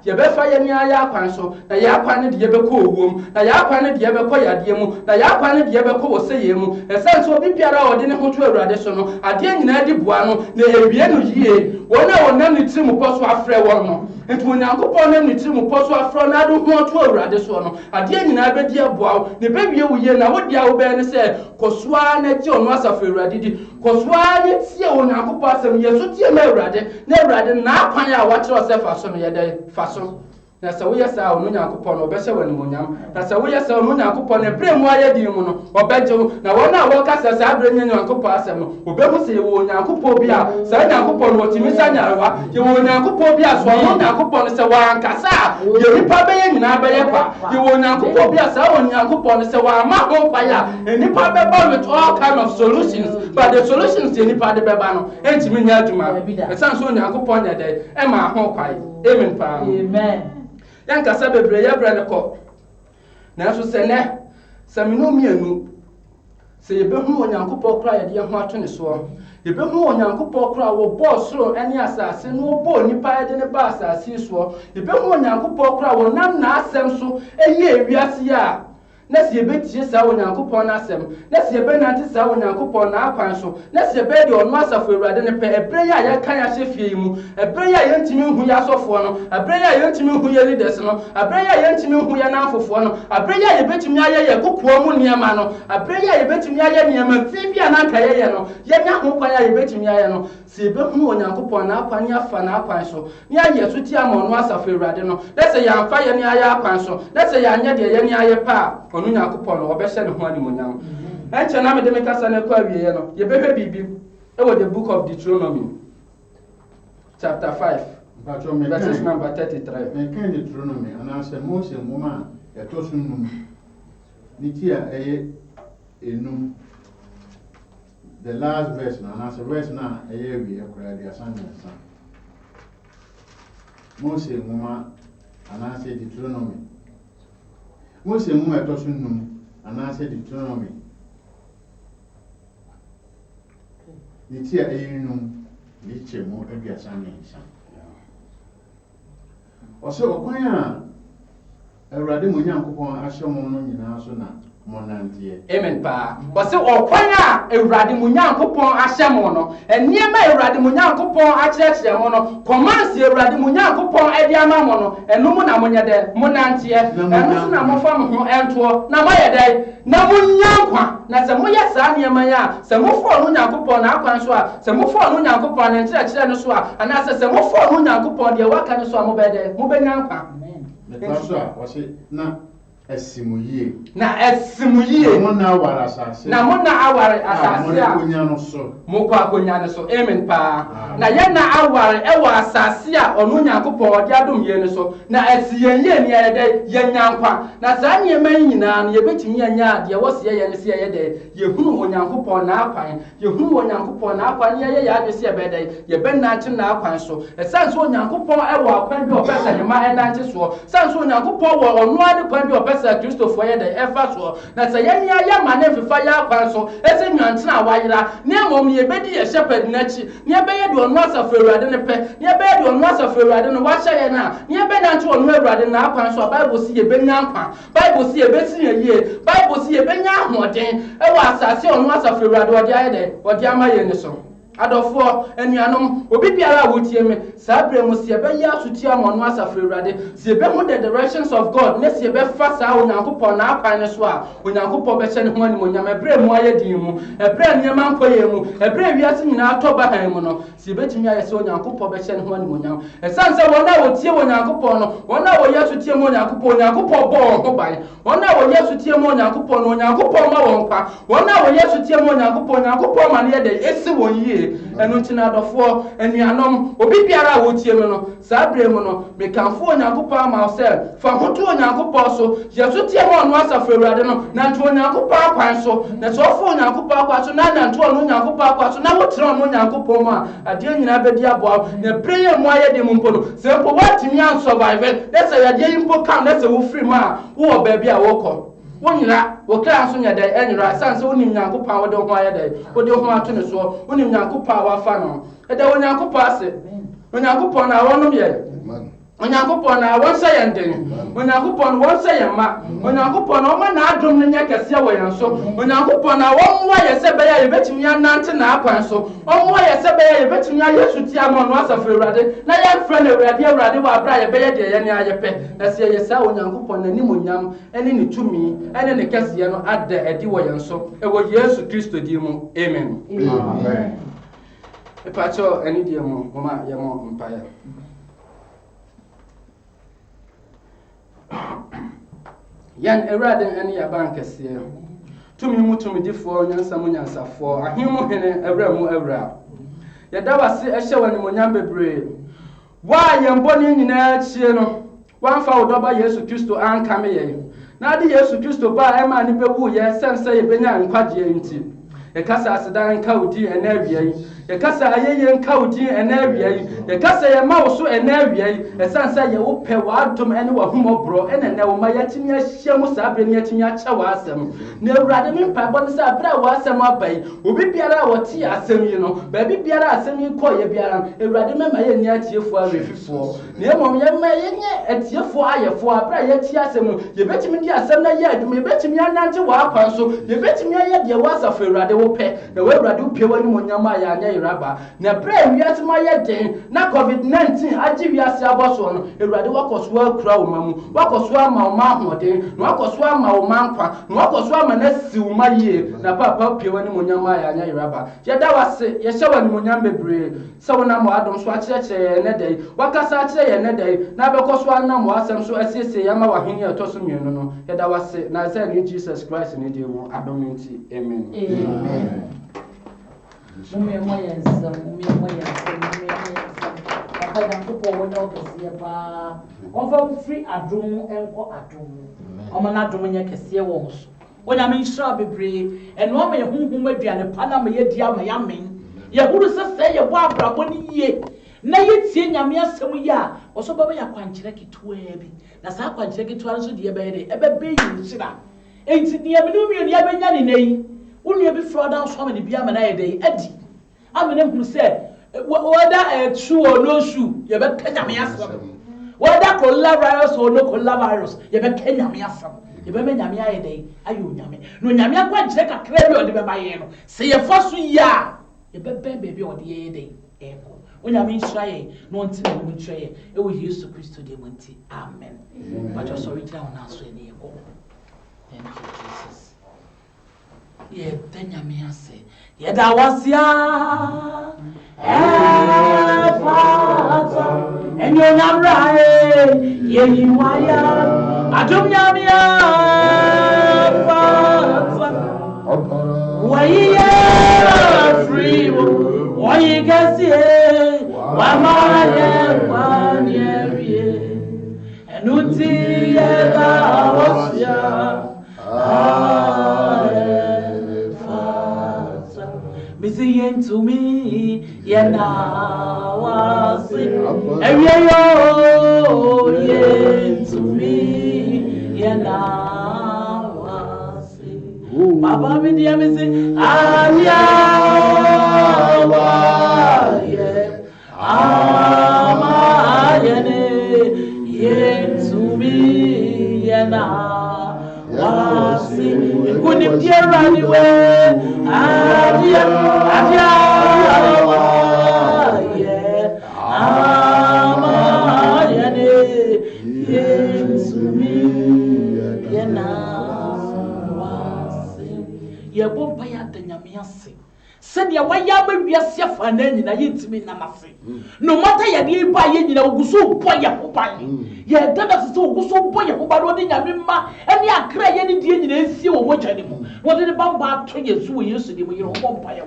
ye be fa ye nya ya akwan so na ya akwan ne de ye be ko owom na ya akwan ne de ye be ko yade mu na ya akwan ne de ye be ko woseye mu esense obi biara o de ne ho to Ewurade so no ade nyina di bua no na ewie no yie wona wonam ne tiri poso afre won no enti Onyankopon nam ne tiri poso afre na ado ho to Ewurade so no ade nyina be di abua ne be wie wo ye na wo dia wo be ne se kosoa na ti onu asafo Ewurade di kosoa ne tie Onyankopon Onyankopɔn asɛm Yesu tie ma Awurade na Awurade na akwan a wakyerɛ sɛ fa so no yɛde fa so na sɛ woyɛ saa ɔno Onyankopɔn no ɔbɛhyɛ w'animonyam na sɛ woyɛ saa ɔno Onyankopɔn no ɛberɛ mu ayɛ din mu no ɔbɛgye wo na wɔn a wɔka sɛ saa berɛ nyɛ Onyankopɔn asɛm no wɔbɛhu sɛ yɛwɔ Onyankopɔn bi a saa Onyankopɔn no wɔtumi sa nyarewa yɛwɔ Onyankopɔn bi a so ɔno Onyankopɔn no sɛ wɔankasa a yɛ nipa bɛyɛ nyinaa bɛyɛ kwa yɛwɔ Onyankopɔn bi a saa Onyankopɔn no sɛ wɔama ho kwae a nipa bɛba with all kind of solutions but the solutions yɛ nipa de bɛba no ɛntumi nyɛ adwuma ɛsan so Onyankopɔn nyɛ dɛ ɛma ho kwae amen paa amen yankasa bebre ya bra ne kɔ nanso sɛ nɛ sɛ me no mienu sɛ yɛbɛhu Onyankopɔn kora yɛde ho ato ne so yɛbɛhu Onyankopɔn kora wɔ bɔɔ soro ɛne asase no bɔɔ nipa yɛde ne ba asase so yɛbɛhu Onyankopɔn kora wɔ nam na asɛm so ɛyɛ ewiase a na sɛ yɛbɛtie saa Onyankopɔn n'asɛm na sɛ yɛbɛnante saa Onyankopɔn n'akwan so na sɛ yɛbɛyɛ deɛ ɔno asafo Awurade ne pɛ ɛberɛ yɛ a yɛka yɛahyɛ fie yi mu ɛberɛ yɛ a yɛntumi nhu yɛ asɔfoɔ no ɛberɛ yɛ a yɛntumi nhu yɛ leaders no ɛberɛ yɛ a yɛntumi nhu yɛ n'afofoɔ no ɛberɛ yɛ a yɛbɛtumi ayɛ yɛ kokoɔ mu nneɛma no ɛberɛ yɛ a yɛbɛtumi ayɛ nneɛma mfin bi a nanka yɛyɛ no yɛnya ho kwan a yɛbɛtumi ayɛ no sɛ yɛbɛhu Onyankopɔn n'akwan ne afa n'akwan so ne ayɛ so tie ama ɔno asafo Awurade no na sɛ yɛamfa yɛ ne ayɛ akwan so na sɛ yɛanyɛ deɛ yɛ ne ayɛ pa a ɔno Onyankopɔn no ɔbɛhyɛ ne ho animonyam ɛnkyɛ na mede me kasa ne kɔ awieɛ no yɛbɛhwɛ biribi ɛwɔ the book of Deuteronomy chapter 5 verses number 33 mɛka Deuteronomy anaasɛ Mose nwoma a ɛtɔ so num ne ti a ɛyɛ enum the last verse no anaasɛ verse no a ɛyɛ awie koraa de asan mmiɛnsa Mose nwoma anaasɛ Deuteronomy Mose nwoma ɛtɔ so num anaasɛ Deuteronomy ne ti a ɛyɛ num ne kyɛ mu aduasa mmiɛnsa ɔsɛ ɔkwan a Awurade mo Nyankopɔn ahyɛ mo no nyinaa so na monanteɛ amen paa ɔsɛ ɔkwan a Awurade mo Nyankopɔn ahyɛ mo no nneɛma a Awurade mo Nyankopɔn akyerɛkyerɛ mo no commands Awurade mo Nyankopɔn ɛde ama mo no ɛno mu na monyɛ dɛ monanteɛ ɛno so na mofa mo ho ɛntoɔ na moyɛ dɛ na monya nkwa na sɛ moyɛ saa nneɛma yi a sɛ mofa ɔno Nyankopɔn n'akwan so a sɛ mofa ɔno Nyankopɔn ne nkyerɛkyerɛ no so a anaasɛ sɛ mofa ɔno Nyankopɔn deɛ waka no so a mobɛyɛ dɛ mobɛnya nkwa mɛka so a ɔsɛ na asimu yie na asimu yie na mona aware asase na mona aware asase a monya no so mokɔ akonya no so amen paa na yɛn na aware ɛwɔ asase a ɔno Nyankopɔn ɔde adom yɛn no so na asi yɛn yie ne yɛyɛ dɛ yɛnya nkwa na saa nneɛma yi nyinaa no yɛbɛtumi yɛnya deɛ wɔsi yɛyɛ no si yɛyɛ dɛ yɛhunu Onyankopɔn n'akwan yɛhunu Onyankopɔn n'akwan ne yɛyɛ yɛadwe si yɛbɛyɛ dɛ yɛbɛnante n'akwan so ɛsan so Onyankopɔn ɛwɔ akwan bi ɔpɛ sɛ yɛma ɛnante soɔ san so Onyankopɔn wɔ ɔno ade kwan bi ɔpɛ sɛ Kristofoɔ yɛ dɛ ɛfa soɔ na sɛ yɛn yɛ ma ne mfefa yɛ akwan so ɛsɛ nnuantena a wayera ne mmom yɛbɛdi yɛ shepherd n'akyi ne yɛbɛyɛ deɛ ɔno asafo Awurade ne pɛ ne yɛbɛyɛ deɛ ɔno asafo Awurade no wahyɛ yɛn a ne yɛbɛnante ɔno Awurade n'akwan so a Bible si yɛbɛnya nkwa Bible si yɛbɛsi yɛ yie Bible si yɛbɛnya ahoɔden ɛwɔ asase ɔno asafo Awurade ɔde ayɛ dɛ ɔde ama yɛn ne so adɔfoɔ anuanom obi biara a wotie me saa berɛ mu si yɛbɛyɛ asotie ama ɔno asafo Awurade si yɛbɛhu the directions of God na si yɛbɛfa saa Onyankopɔn n'akwan no so a Onyankopɔn bɛhyɛ ne ho animonyam ɛberɛ mu ayɛ din mu ɛberɛ nneɛma nkɔ yɛn mu ɛberɛ wiase nyinaa atɔ bahan mu no si yɛbɛtumi ayɛ sɛ Onyankopɔn bɛhyɛ ne ho animonyam ɛsiane sɛ wɔn a wɔtie Onyankopɔn no wɔn a wɔyɛ asotie mu Onyankopɔn bɔ wɔn ho ban wɔn a wɔyɛ asotie mu Onyankopɔn no Onyankopɔn ma wɔn kwa wɔn a wɔyɛ asotie mu Onyankopɔn ma no yɛ dɛ esi wɔn yie ɛno nti na adɔfoɔ anuanom obi biara a wotie me no saa berɛ mu no mekamfo Onyankopɔn ama sɛ fa ho to Onyankopɔn so yɛso tie mu ɔno asafo Awurade no nante Onyankopɔn akwan so na sɛ ɔfo Onyankopɔn akwan so na nante ɔno Onyankopɔn akwan so na wotere ɔno Onyankopɔn mu a adeɛ nyinaa bɛdi aboa na berɛ yɛ mu ayɛ de mu mpo no sɛ mpo woatumi ansurvive na sɛ yɛdeɛ yi mpo kam na sɛ wofiri mu a wowɔ baabi a wokɔ wonyira wokra nso nya dɛ ɛnyira san sɛ wonim Nyankopɔn wode ho ayɛ dɛ wode ho ato ne so wonim Nyankopɔn wafa no ɛdɛ Onyankopɔn ase Onyankopɔn na wɔnom yɛ Onyankopɔn na wɔnhyɛ yɛn den Onyankopɔn na wɔnhyɛ yɛn ma Onyankopɔn na ɔma n'adom no nyɛ kɛseɛ wɔ yɛn so Onyankopɔn na wɔmmoa yɛ sɛ bɛyɛ a yɛbɛtumi anante n'akwan so ɔmmoa yɛ sɛ bɛyɛ a yɛbɛtumi ayɛ sutie ama ɔno asafo Awurade na yɛmfrɛ no Awurade wɔ aberɛ a yɛbɛyɛ deɛ yɛne ayɛpɛ na sɛ yɛyɛ saa Onyankopɔn n'animonyam ɛne ne tumi ɛne ne kɛseɛ no ada adi wɔ yɛn so ɛwɔ Yesu Kristo din mu amen. Pacho any dear mama, Yamo Empire. Yan Eradan any a bankers here. To me, to me, differ, and some answer for a human and a remu era. Yadawa say a show and Monyambe brave. Why am born in a chino? One foul double years to choose to uncome. Now the years to choose to buy a man in Peru, yes, and say Benya and Quadia. A casa as a dying county and area. A casa a yen county and area. A casa a mouse and area. A son say you will pay Wadum and Wahumo bro, and an Elmayatinia Shamus Abiniatia Chawasam. No rather than Pabonsa Bra was some bay. Ubi Biara or Tia Sem, you know, baby Biara Semi Koya Biara, a Radima Mayatia for a before. Near Momia Mayanya at your fire for a prayer Tiasem. You bet me, dear Summer yet, you bet me not to walk on so. You bet me, there was a fair radio pay. The way Radu Pio and Munyamaya. Na pray we at my den na COVID-19 agi wi ase aboso no ewrade wakoso akura wo mamu wakoso ama wo ma hoden na wakoso ama wo mankwa na wakoso ama na siw ma yie na papa pie wani monyama ya anya iraba ye da wase ye hye wani monyam bebre se wona mo adom so akyerekye ne dai wakasa akire ye ne dai na bekoso anam wasem so asiese ye ma waheni atoso mienu no ye da wase na say ni Jesus Christ ni dey mo adom nti amen amen. Mummy, my answer, Papa, don't go forward out to see a bar. Over free a room and go a room. I'm not doing a cassia walls. When I mean, shall be brave, and one may whom may be an Panama yet, my yamming. Yahuda say a wabra 1 year. Na yet seeing Yamia some ya, or so by a quancheki to heavy. That's how quancheki to answer the baby, a baby, sit up. Ain't it the Abenumian Yabanani? Only be fraud down so many Biamana day, Eddie. I'm an who said, whether a shoe or no shoe, you bet Kenyamiasam. Whether coronavirus or no coronavirus, you bet Kenyamiasam. You bet Yamia day, are you Yami? No Yamia quite check a clever or the Babayano. Say a first ya, you bet baby or the day. When I mean try, no one tell me try, it will use to Christo de Monte. Amen. But you're sorry down now, so you go. Thank you, Jesus. Ye Benyamia say, Ye da was ya, and you're not right, ye you are, I don't yamia, why ye free, why ye can see, why my one year, and Uti da was ya. Busy to me, yena wasi. Yen to me, yena wasi. Papa me dear me say, Anya waye, ama yene, yen to me, yena wasi. Couldn't be anyway. Send your way, we are safe and then I eat me namasi. No matter your dear by you know, so boy, yeah, that is so boy, but what did you remember? And you cry any day in the sea or watch anymore. What did the bomb 2 years we used to do when you're home by a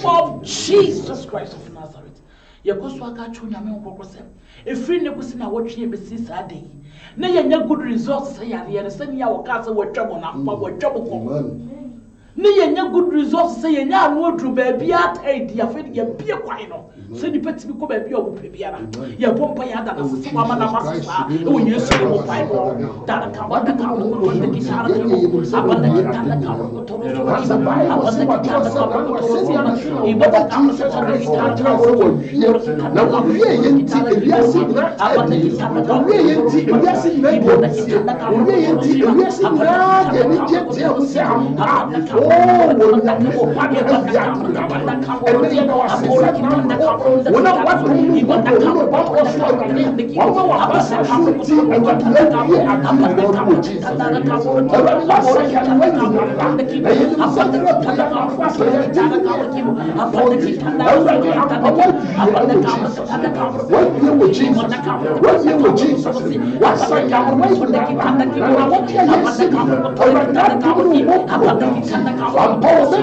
of Jesus Christ of Nazareth. Yakoswaka chunyame nkokosem. Efiri ne kusi na wotwe besi sade. Na yenya good results say yare se ne ya wokasa wotwabo na fa wotwabo ko. Ne yenya good results say yenya anu odru ba bia taidi afedi ya bia kwai no. Se ni peti bi ko ba bia obu biara. Ya bompa ya da na se wa ma na masasa. E wo yesu mo kwai no. Da ka wa da ka ko ko de kitara ko. Abanda kitanda ka ko to ro. Abanda kitanda ka ko to ro. Ibada ka ko to ro kitara ko. Na wo wie yenti ewiase na abanda kitanda ka wo yenti ewiase na ibada kitanda ka wo yenti ewiase na de ni jeti e wo se ampa. Oh, wo na ko pa de ka ya abanda ka wo de abora kitanda ka wo na what ibada ka wo pa ko so ni wa wa abasa ka ko ti e wa kitanda ka wo abanda ka wo kitanda ka wo abora kitanda ka wo abanda kitanda ka wo kitanda ka wo abanda kitanda ka wo abanda ka wo what you with Jesus? What you with Jesus? What's like I'm away from the kitanda ki wo what you say? Abanda ka wo abanda kitanda ka wo abanda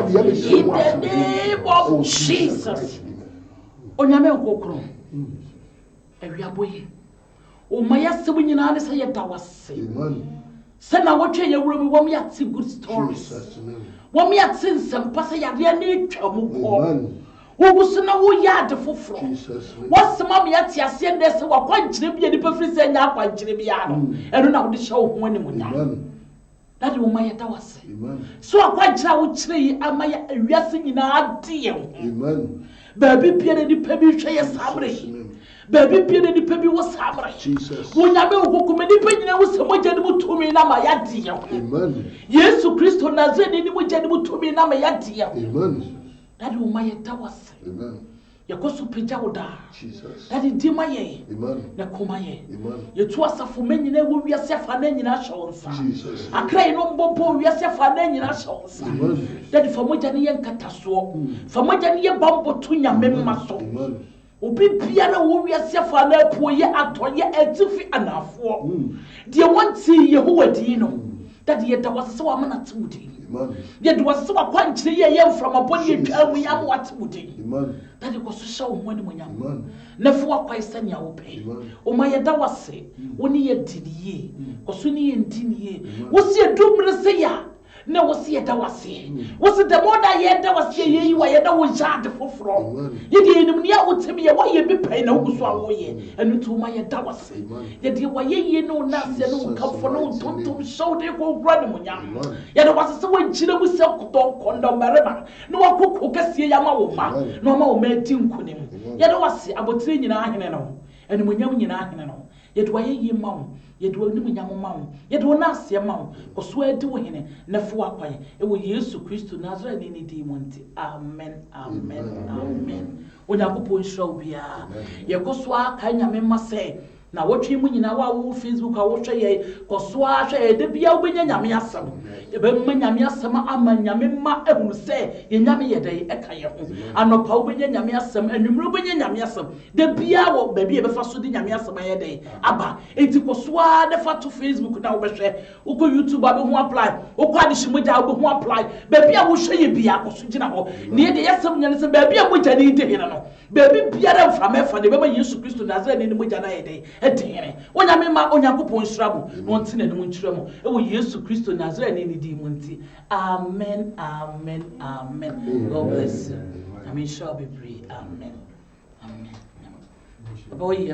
in the name of Jesus. Onyame okokro. Ewiaboye. O maya sebu nyina ne say dawase. Amen. Se na wotwe ye wurumi wom yate good stories. Wom yate nsem say yade ne twam ko. Amen. Wogusu na wo yade foforo. Jesus. Wasema me yate ase ne se wakwankyire bia nipa firi se nya akwankyire bia no. Eno na wo de hye wo ho ani munya. Amen. That wo maya dawase. Amen. So akwankyire wo kyire yi amaya ewiase nyina ade. Amen. Baby pia ne nipa bi hwe ye sabre. Baby pia ne nipa bi wo sabre. Jesus. Wo nyame okukume nipa nyina wo se mogya ne mutumi na ma yade. Amen. Yesu Kristo Nazarene ni mogya ne mutumi na ma yade. Amen. That wo maya dawase. Amen. Yakosu pija woda. Jesus. That ndima ye. Amen. Na koma ye. Amen. Yetu asafo menyina wo wiase afa na nyina shonsa. Jesus. Akrai no mbompo wiase afa na nyina shonsa. Amen. That famogya ne ye nkataso. Famogya ne ye bambo to nyame maso. Amen. Obi biara wo wiase afa na apuo ye atoye atifi anafo. De wonti Yehowa di no. That ye da wase wa mana timudi. Amen. Ye do wase wa kwankyire ye from aboni etwa mu yam watimudi. Amen. That you go so show money munyam. Amen. Nefu akwai sanya wo pe. O ma ye da wase woni ye didiye. Ko so ni ye ndiniye. Wo se dumre se ya na wo se ye da wase. Wo se the more that ye da wase ye yi wa ye da wo jade foforo. Ye de enim ne ya wotemi ye wa ye bi pai na wo so awo ye. Enu to ma ye da wase. Ye de wa ye no na se no kafo no tontom show de ko gura ne munyam. Ye de wase se wo jire mu se koto kondo merema. No wa kokko kase ya ma wo ma. No ma wo ma di nkunim. Ye de wase abotire nyina ahene no. Enu munyam nyina ahene no. Ye de wa ye ma wo. Ye do ni munyam ma wo. Ye do na ase ma wo. Koso adi wo hene na fo akwan. E wo Yesu Kristo Nazarene ni di monti. Amen. Amen. Amen. Onyakopo nshira bia. Ye koso aka nyame ma se na wotwe mu nyina wa wo Facebook a wo hwe ye koso a hwe de bia wo benya nyame asem. Ye be ma nyame asem ama nyame ma ehunu se ye nyame ye de eka ye ho. Anopa wo benya nyame asem, anwumru benya nyame asem. De bia wo ba bia be fa so de nyame asem ye de aba. Enti koso a de fa to Facebook na wo be hwe. Wo ko YouTube a be ho apply. Wo ko ade shimoja wo be ho apply. Ba bia wo hwe ye bia koso gina ho. Ne de yesem nyane se ba bia moja ne de hene no. Ba bia mfa mefa de be ma Yesu Kristo Nazarene ni moja na ye de. Etene onyame ma onyankopon hiramu no ntine ne munkyeremu ewo Yesu Kristo Nazarene ni di munti. Amen. Amen. Amen. God bless you. I mean shall be free. Amen. Amen. Boy,